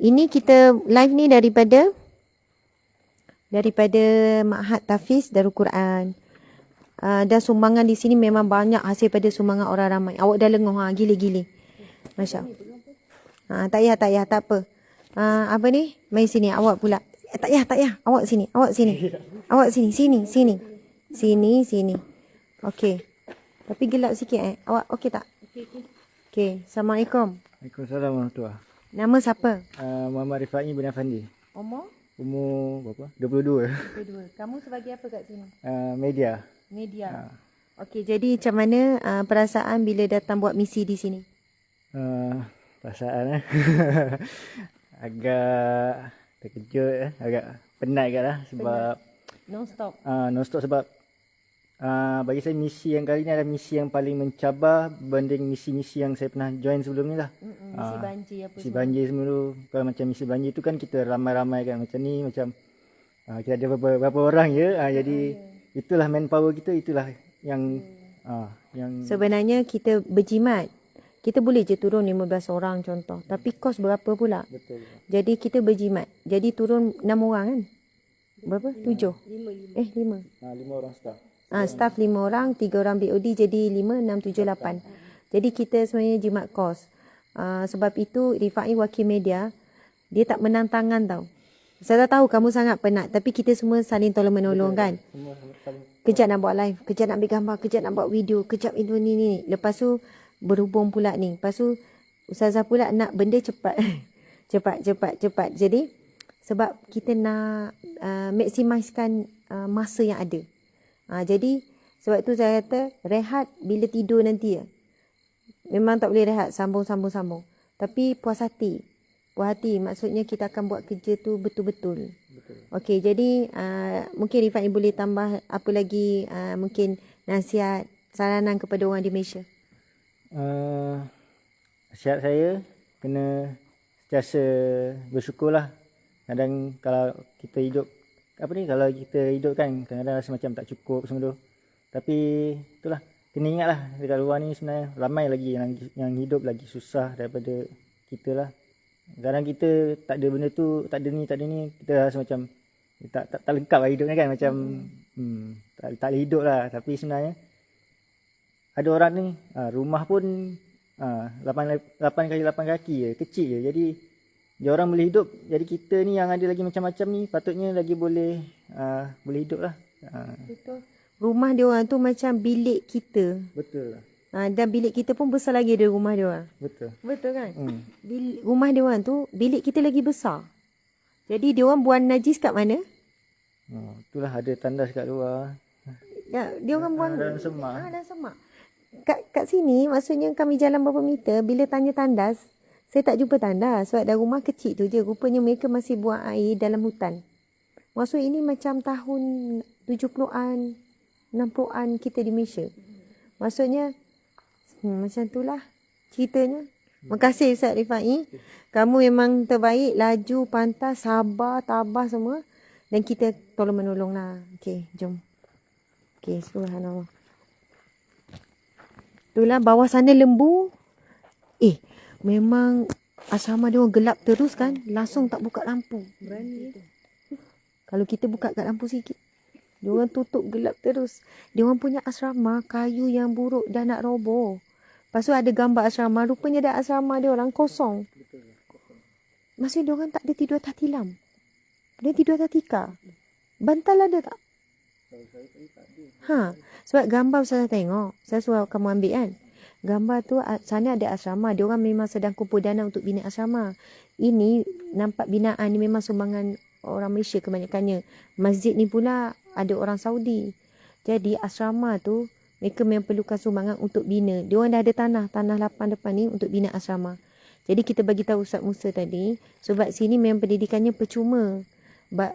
Ini kita live ni daripada Ma'had Tahfiz Darul Quran. Dan sumbangan di sini memang banyak hasil pada sumbangan orang ramai. Awak dah lenguh gila-gila. Masya Allah. Tak payah, tak apa. Apa ni? Mai sini awak pula. Tak payah. Awak sini. Awak sini. Sini. Okey. Tapi gelap sikit Awak okey tak? Okey. Assalamualaikum. Waalaikumsalam warahmatullahi. Nama siapa? Muhammad Rifai bin Afandi. Umur Berapa? 22. 22. Kamu sebagai apa kat sini? Media. Okey, jadi macam mana perasaan bila datang buat misi di sini? Perasaan agak terkejut, agak penat agak lah sebab non-stop sebab bagi saya misi yang kali ni adalah misi yang paling mencabar berbanding misi-misi yang saya pernah join sebelum ni lah. Misi banjir apa misi banjir semua tu. Kalau macam misi banjir tu kan kita ramai-ramai kan, macam ni macam kita ada berapa orang je, jadi itulah manpower kita, itulah yang sebenarnya kita berjimat. Kita boleh je turun 15 orang contoh. Tapi kos berapa pula? betul. Jadi kita berjimat. Jadi turun 6 orang kan? Berapa? 7? 5. 5 orang staff. Staff 5 orang, 3 orang BOD, jadi 5, 6, 7, 8. Jadi kita sebenarnya jimat kos. Sebab itu Rifai wakil media, dia tak menang tangan tau. Saya tahu kamu sangat penat, tapi kita semua saling tolong menolong kan. Kejap nak buat live, kejap nak ambil gambar, kejap nak buat video, kejap itu ni. Lepas tu berhubung pula ni. Lepas tu Ustazah pula nak benda cepat. cepat. Jadi sebab kita nak maksimiskan masa yang ada. Jadi sebab tu saya kata rehat bila tidur nanti ya. Memang tak boleh rehat, sambung. Tapi puas hati. Maksudnya kita akan buat kerja tu betul-betul. Okey, jadi mungkin Rifai boleh tambah apa lagi mungkin nasihat, saranan kepada orang di Malaysia. Nasihat saya kena sentiasa bersyukurlah. Kadang kalau kita hidup kalau kita hidup kan kadang-kadang rasa macam tak cukup semua tu. Tapi itulah, kena ingatlah dekat luar ni sebenarnya ramai lagi yang hidup lagi susah daripada kita lah. Kadang kita tak ada benda tu, tak ada ni, kita rasa macam tak lengkap lah hidupnya kan, macam tak boleh hidup lah. Tapi sebenarnya ada orang ni rumah pun 8 kali 8 kaki je, kecil je. Jadi dia orang boleh hidup, jadi kita ni yang ada lagi macam-macam ni patutnya lagi boleh hidup lah. Betul. Rumah dia orang tu macam bilik kita. Betul. Dan bilik kita pun besar lagi dari rumah dia orang. Betul kan? Rumah dia orang tu bilik kita lagi besar. Jadi dia orang buang najis kat mana? Itulah ada tandas kat luar. Ya, dia orang buang dalam semak. Dalam semak. Kat sini maksudnya kami jalan berapa meter, bila tanya tandas, saya tak jumpa tandas. Sebab dah rumah kecil tu je. Rupanya mereka masih buang air dalam hutan. Maksud ini macam tahun 70-an, 60-an kita di Malaysia. Maksudnya macam itulah ceritanya. Terima kasih Ustaz Rifai. Kamu memang terbaik, laju, pantas, sabar, tabah semua. Dan kita tolong menolong lah. Okey, jom. Okey, subhanallah. Itulah bawah sana lembu. Memang asrama dia orang gelap terus kan. Langsung tak buka lampu. Berani. Kalau kita buka kat lampu sikit, dia orang tutup gelap terus. Dia orang punya asrama kayu yang buruk dah nak roboh. Lepas tu ada gambar asrama, rupanya ada asrama dia orang kosong. Maksudnya dia orang tak ada tidur atas tilam. Dia tidur atas tikar. Bantal ada tak? Sebab gambar saya tengok, saya suruh kamu ambil kan. Gambar tu sana ada asrama. Dia orang memang sedang kumpul dana untuk bina asrama. Ini nampak binaan ni memang sumbangan orang Malaysia kebanyakannya. Masjid ni pula ada orang Saudi. Jadi asrama tu mereka memang perlukan sumbangan untuk bina. Dia orang dah ada tanah lapang depan ni untuk bina asrama. Jadi kita bagi tahu Ustaz Musa tadi sebab sini memang pendidikannya percuma.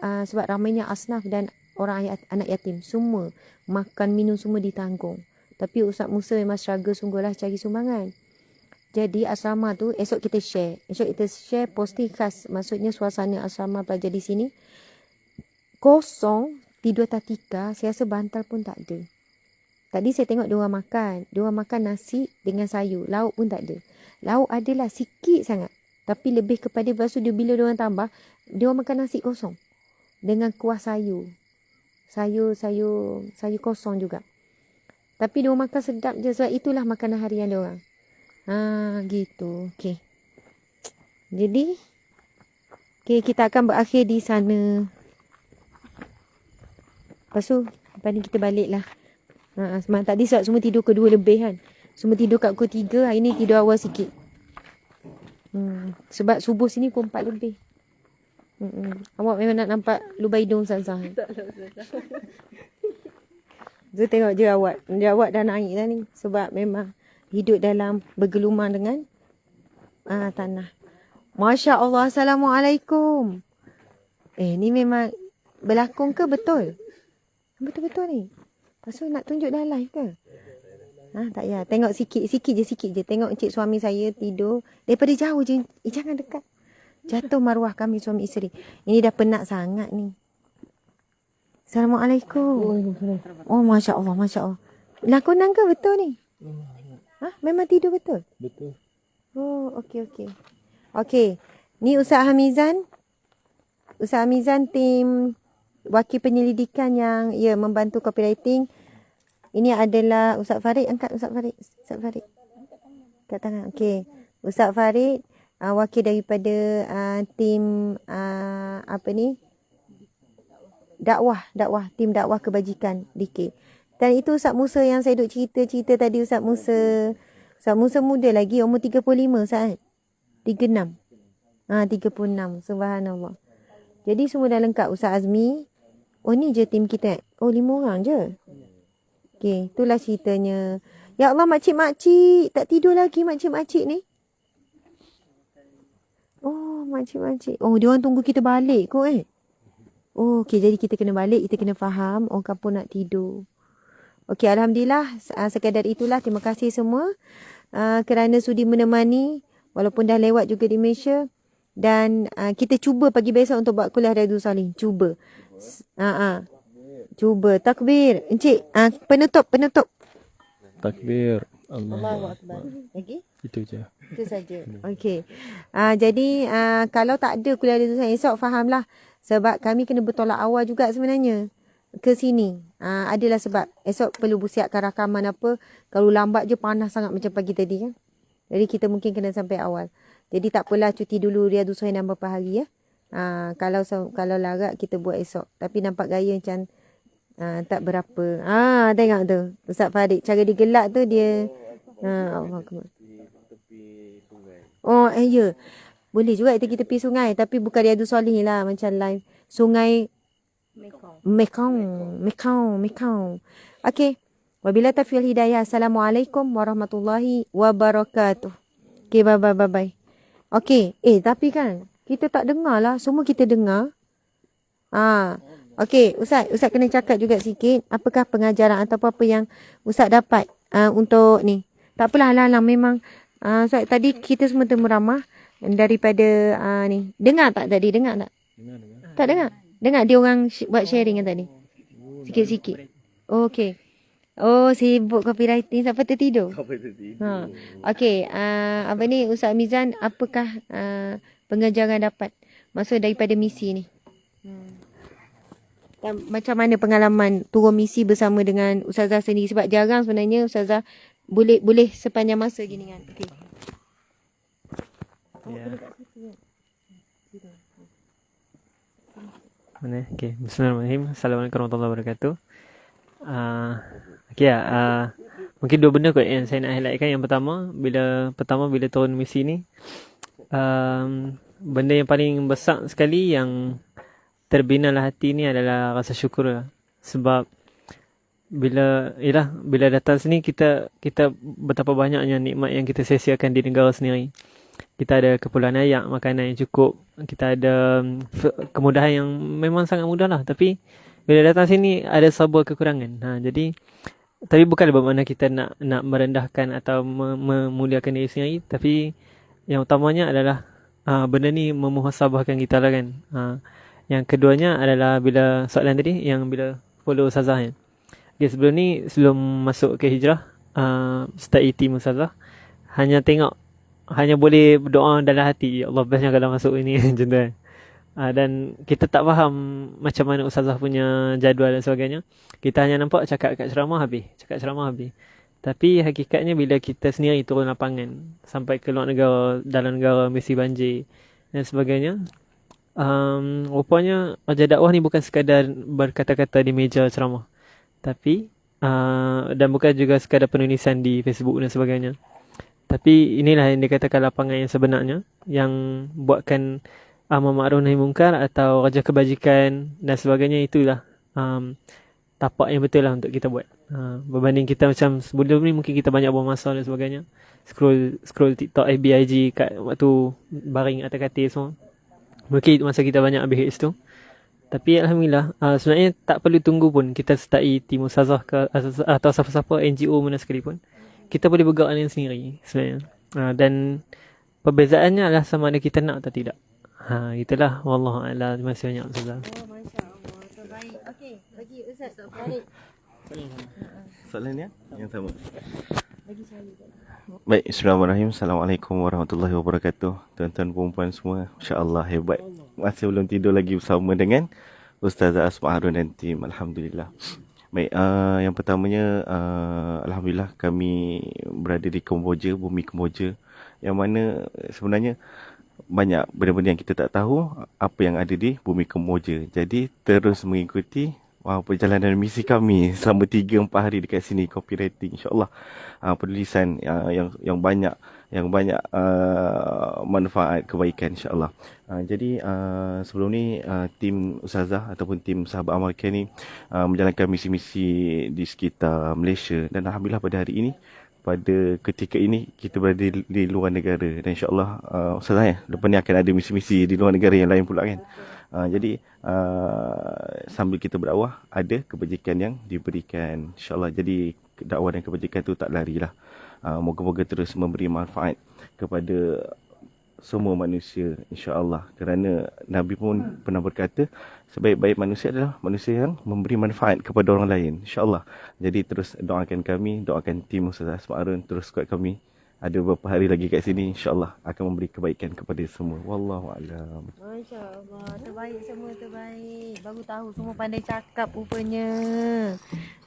Sebab ramainya asnaf dan orang anak yatim semua makan minum semua ditanggung. Tapi Ustaz Musa memang struggle sungguhlah cari sumbangan. Jadi asrama tu esok kita share posting khas, maksudnya suasana asrama pelajar di sini kosong, tidur tatika, saya rasa bantal pun tak ada. Tadi saya tengok dia orang makan nasi dengan sayur, lauk pun tak ada. Lauk adalah sikit sangat, tapi lebih kepada lepas tu bila dia orang tambah, dia orang makan nasi kosong dengan kuah sayur kosong juga. Tapi dia orang makan sedap je sebab itulah makanan harian dia orang. Gitu. Okey. Jadi kita akan berakhir di sana. Lepas tu lepas ni kita balik lah. Semalam tadi sebab semua tidur ke 2 lebih kan. Semua tidur kat pukul 3. Hari ni tidur awal sikit. Sebab subuh sini pukul 4 lebih. Awak memang nak nampak lubang hidung Ustazah. Tak lah Ustazah. So tengok je awak. Awak dah naik dah ni. Sebab memang hidup dalam bergelumang dengan tanah. Masya Allah. Assalamualaikum. Ni memang berlakon ke betul? Betul-betul ni. Lepas tu nak tunjuk dah live ke? Tak payah. Tengok sikit je. Tengok encik suami saya tidur. Daripada jauh je. Jangan dekat. Jatuh maruah kami suami isteri. Ini dah penat sangat ni. Assalamualaikum. Oh, Masya Allah. Lakonan ke betul ni? Memang tidur betul? Betul. Oh, okey. Ni Ustaz Hamizan. Ustaz Hamizan tim wakil penyelidikan yang membantu copywriting. Ini adalah Ustaz Farid. Angkat Ustaz Farid. Kat tangan. Okey. Ustaz Farid wakil daripada tim tim dakwah kebajikan DK. Dan itu Ustaz Musa yang saya duk cerita tadi. Ustaz Musa muda lagi, umur 35 Ustaz. 36. 36. Subhanallah. Jadi semua dah lengkap. Ustaz Azmi. Oh ni je tim kita. Oh 5 orang je. Okey, itulah ceritanya. Ya Allah, makcik-makcik. Tak tidur lagi makcik-makcik ni. Oh, makcik-makcik. Oh, dia orang tunggu kita balik kot Oh, okey. Jadi kita kena balik. Kita kena faham. Orang kampung nak tidur. Okey, Alhamdulillah. Sekadar itulah. Terima kasih semua. Kerana sudi menemani. Walaupun dah lewat juga di Malaysia. Dan kita cuba pagi besok untuk buat kuliah Riyadhus Shalihin. Cuba. Cuba. Takbir. Encik. Penutup. Takbir. Allahu Akbar. Lagi? Itu je. Itu saja. Okey. Jadi kalau tak ada kuliah Riyadhus Shalihin, esok fahamlah. Sebab kami kena bertolak awal juga sebenarnya ke sini. Adalah sebab esok perlu siapkan rakaman apa. Kalau lambat je panas sangat macam pagi tadi kan. Jadi kita mungkin kena sampai awal. Jadi tak apalah, cuti dulu Riyadhus Shalihin beberapa hari ya. Kalau larat kita buat esok. Tapi nampak gaya macam tak berapa. Tengok tu Ustaz Farid. Cara dia gelak tu dia Allah Akbar. Oh ya. Boleh juga kita tepi sungai. Tapi bukan Riyadhus Shalihin lah. Macam live sungai Mekong. Okey. Wabila taufiq hidayah. Assalamualaikum warahmatullahi wabarakatuh. Okey, bye. Okey. Tapi kan kita tak dengar lah. Semua kita dengar. Okey, Ustaz kena cakap juga sikit. Apakah pengajaran atau apa yang Ustaz dapat untuk ni? Tak apalah, memang Ustaz, tadi kita semua temu ramah daripada ni. Dengar tak tadi? Dengar tak? Tak dengar? Dengar dia orang buat sharing kan tadi? Sikit-sikit. Okey. Oh, sibuk copywriting sampai tertidur. Okey, apa ni Ustaz Mizan, apakah pengajaran dapat maksud daripada misi ni? Dan macam mana pengalaman turun misi bersama dengan Ustazah sendiri? Sebab jarang sebenarnya Ustazah boleh sepanjang masa gini kan. Okey. Mana? Okey. Bismillahirrahmanirrahim. Assalamualaikum warahmatullahi wabarakatuh. mungkin dua benda kot yang saya nak highlightkan. Yang pertama bila turun misi ni, benda yang paling besar sekali yang terbinalah hati ni adalah rasa syukur lah. Sebab bila datang sini kita betapa banyaknya nikmat yang kita sia-siakan di negara sendiri. Kita ada keperluan air, makanan yang cukup, kita ada kemudahan yang memang sangat mudah lah. Tapi bila datang sini ada sebuah kekurangan. Tapi bukan bermakna kita nak merendahkan atau memuliakan diri sendiri. Tapi yang utamanya adalah benda ni memuhasabahkan kita lah kan. Yang keduanya adalah bila soalan tadi, yang bila follow Ustazah kan. Okay, sebelum masuk ke hijrah, start team Ustazah, hanya boleh berdoa dalam hati, ya Allah bestnya kalau masuk ini macam tu kan. Dan kita tak faham macam mana Ustazah punya jadual dan sebagainya. Kita hanya nampak cakap ceramah habis. Tapi hakikatnya bila kita sendiri turun lapangan, sampai ke luar negara, dalam negara misi banjir dan sebagainya, rupanya Raja Dakwah ni bukan sekadar berkata-kata di meja ceramah, tapi dan bukan juga sekadar penulisan di Facebook dan sebagainya. Tapi inilah yang dikatakan lapangan yang sebenarnya, yang buatkan amar ma'ruf nahi munkar atau raja kebajikan dan sebagainya. Itulah tapak yang betul lah untuk kita buat. Berbanding kita macam sebelum ni mungkin kita banyak buang masa dan sebagainya, scroll TikTok, FB, IG kat waktu baring atas katil semua. Mungkin masa kita banyak habis kat situ. Tapi Alhamdulillah, sebenarnya tak perlu tunggu pun kita start tim Ustazah atau siapa-siapa NGO mana sekalipun. Kita boleh bergerak dengan sendiri sebenarnya. Dan perbezaannya adalah sama ada kita nak atau tidak. Itulah. Wallahualam. Terima kasih banyak Ustazah. Oh, Masya Allah. Terbaik. Okey, bagi Ustaz Farid. Soalan yang sama. Bagi saya. Baik, Bismillahirrahmanirrahim. Assalamualaikum warahmatullahi wabarakatuh. Tuan-tuan perempuan semua, insya-Allah hebat. Masih belum tidur lagi bersama dengan Ustazah Asma Harun dan tim. Alhamdulillah. Baik, yang pertamanya alhamdulillah kami berada di Kemboja, bumi Kemboja, yang mana sebenarnya banyak benda-benda yang kita tak tahu apa yang ada di bumi Kemboja. Jadi terus mengikuti perjalanan misi kami selama 3-4 hari dekat sini, copywriting insya-Allah, penulisan yang banyak manfaat kebaikan insya-Allah. Jadi sebelum ni tim Ustazah ataupun tim sahabat amal ni menjalankan misi-misi di sekitar Malaysia, dan alhamdulillah pada hari ini, pada ketika ini kita berada di luar negara, dan insya-Allah Ustazah lepas ni akan ada misi-misi di luar negara yang lain pula kan. Jadi sambil kita berdakwah, ada kebajikan yang diberikan insya-Allah. Jadi dakwah dan kebajikan tu tak larilah. Moga-moga terus memberi manfaat kepada semua manusia insya-Allah. Kerana Nabi pun pernah berkata, sebaik-baik manusia adalah manusia yang memberi manfaat kepada orang lain insya-Allah. Jadi terus doakan kami, doakan tim Ustazah Asma Harun, terus kuat kami. Ada beberapa hari lagi kat sini, insya-Allah akan memberi kebaikan kepada semua. Wallahualam. Masya-Allah, terbaik semua, terbaik. Baru tahu semua pandai cakap rupanya.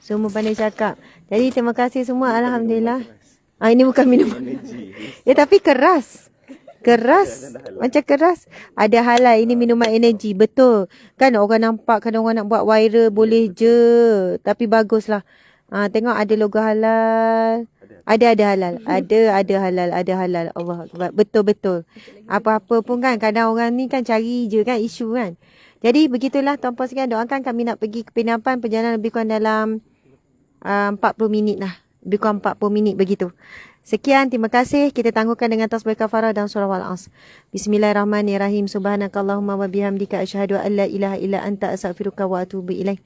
Semua pandai cakap. Jadi terima kasih semua, alhamdulillah. Ini bukan minuman. Tapi keras. Macam keras. Ada halal, ini minuman energi. Betul. Kan orang nampak, kadang orang nak buat viral, boleh je. Tapi baguslah. Tengok ada logo halal. Ada halal. Ada halal. Allah Akbar. Betul. Apa-apa pun kan, kadang orang ni kan cari je kan isu kan. Jadi begitulah tuan-puan sekalian, doakan kami nak pergi ke penginapan, perjalanan lebih kurang dalam 40 minit lah. Lebih kurang 40 minit begitu. Sekian, terima kasih. Kita tangguhkan dengan tasbih kafarah dan surah Wal-Asr. Bismillahirrahmanirrahim. Subhanakallahumma wa bihamdika asyhadu an la ilaha illa anta astaghfiruka wa atubu ilaik.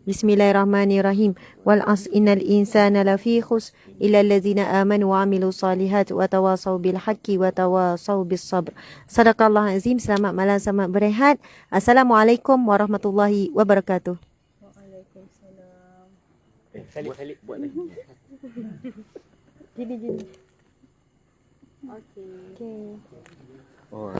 Bismillahirrahmanirrahim. Wal 'asr innal insana lafi khusr illa allazina amanu wa 'amilus solihat wa tawasaw bil haqqi wa tawasaw bis sabr. Sadaqallahu azim. Selamat malam, selamat berehat. Assalamualaikum warahmatullahi wabarakatuh. Salib buat lagi. Gini. Okey. Oh,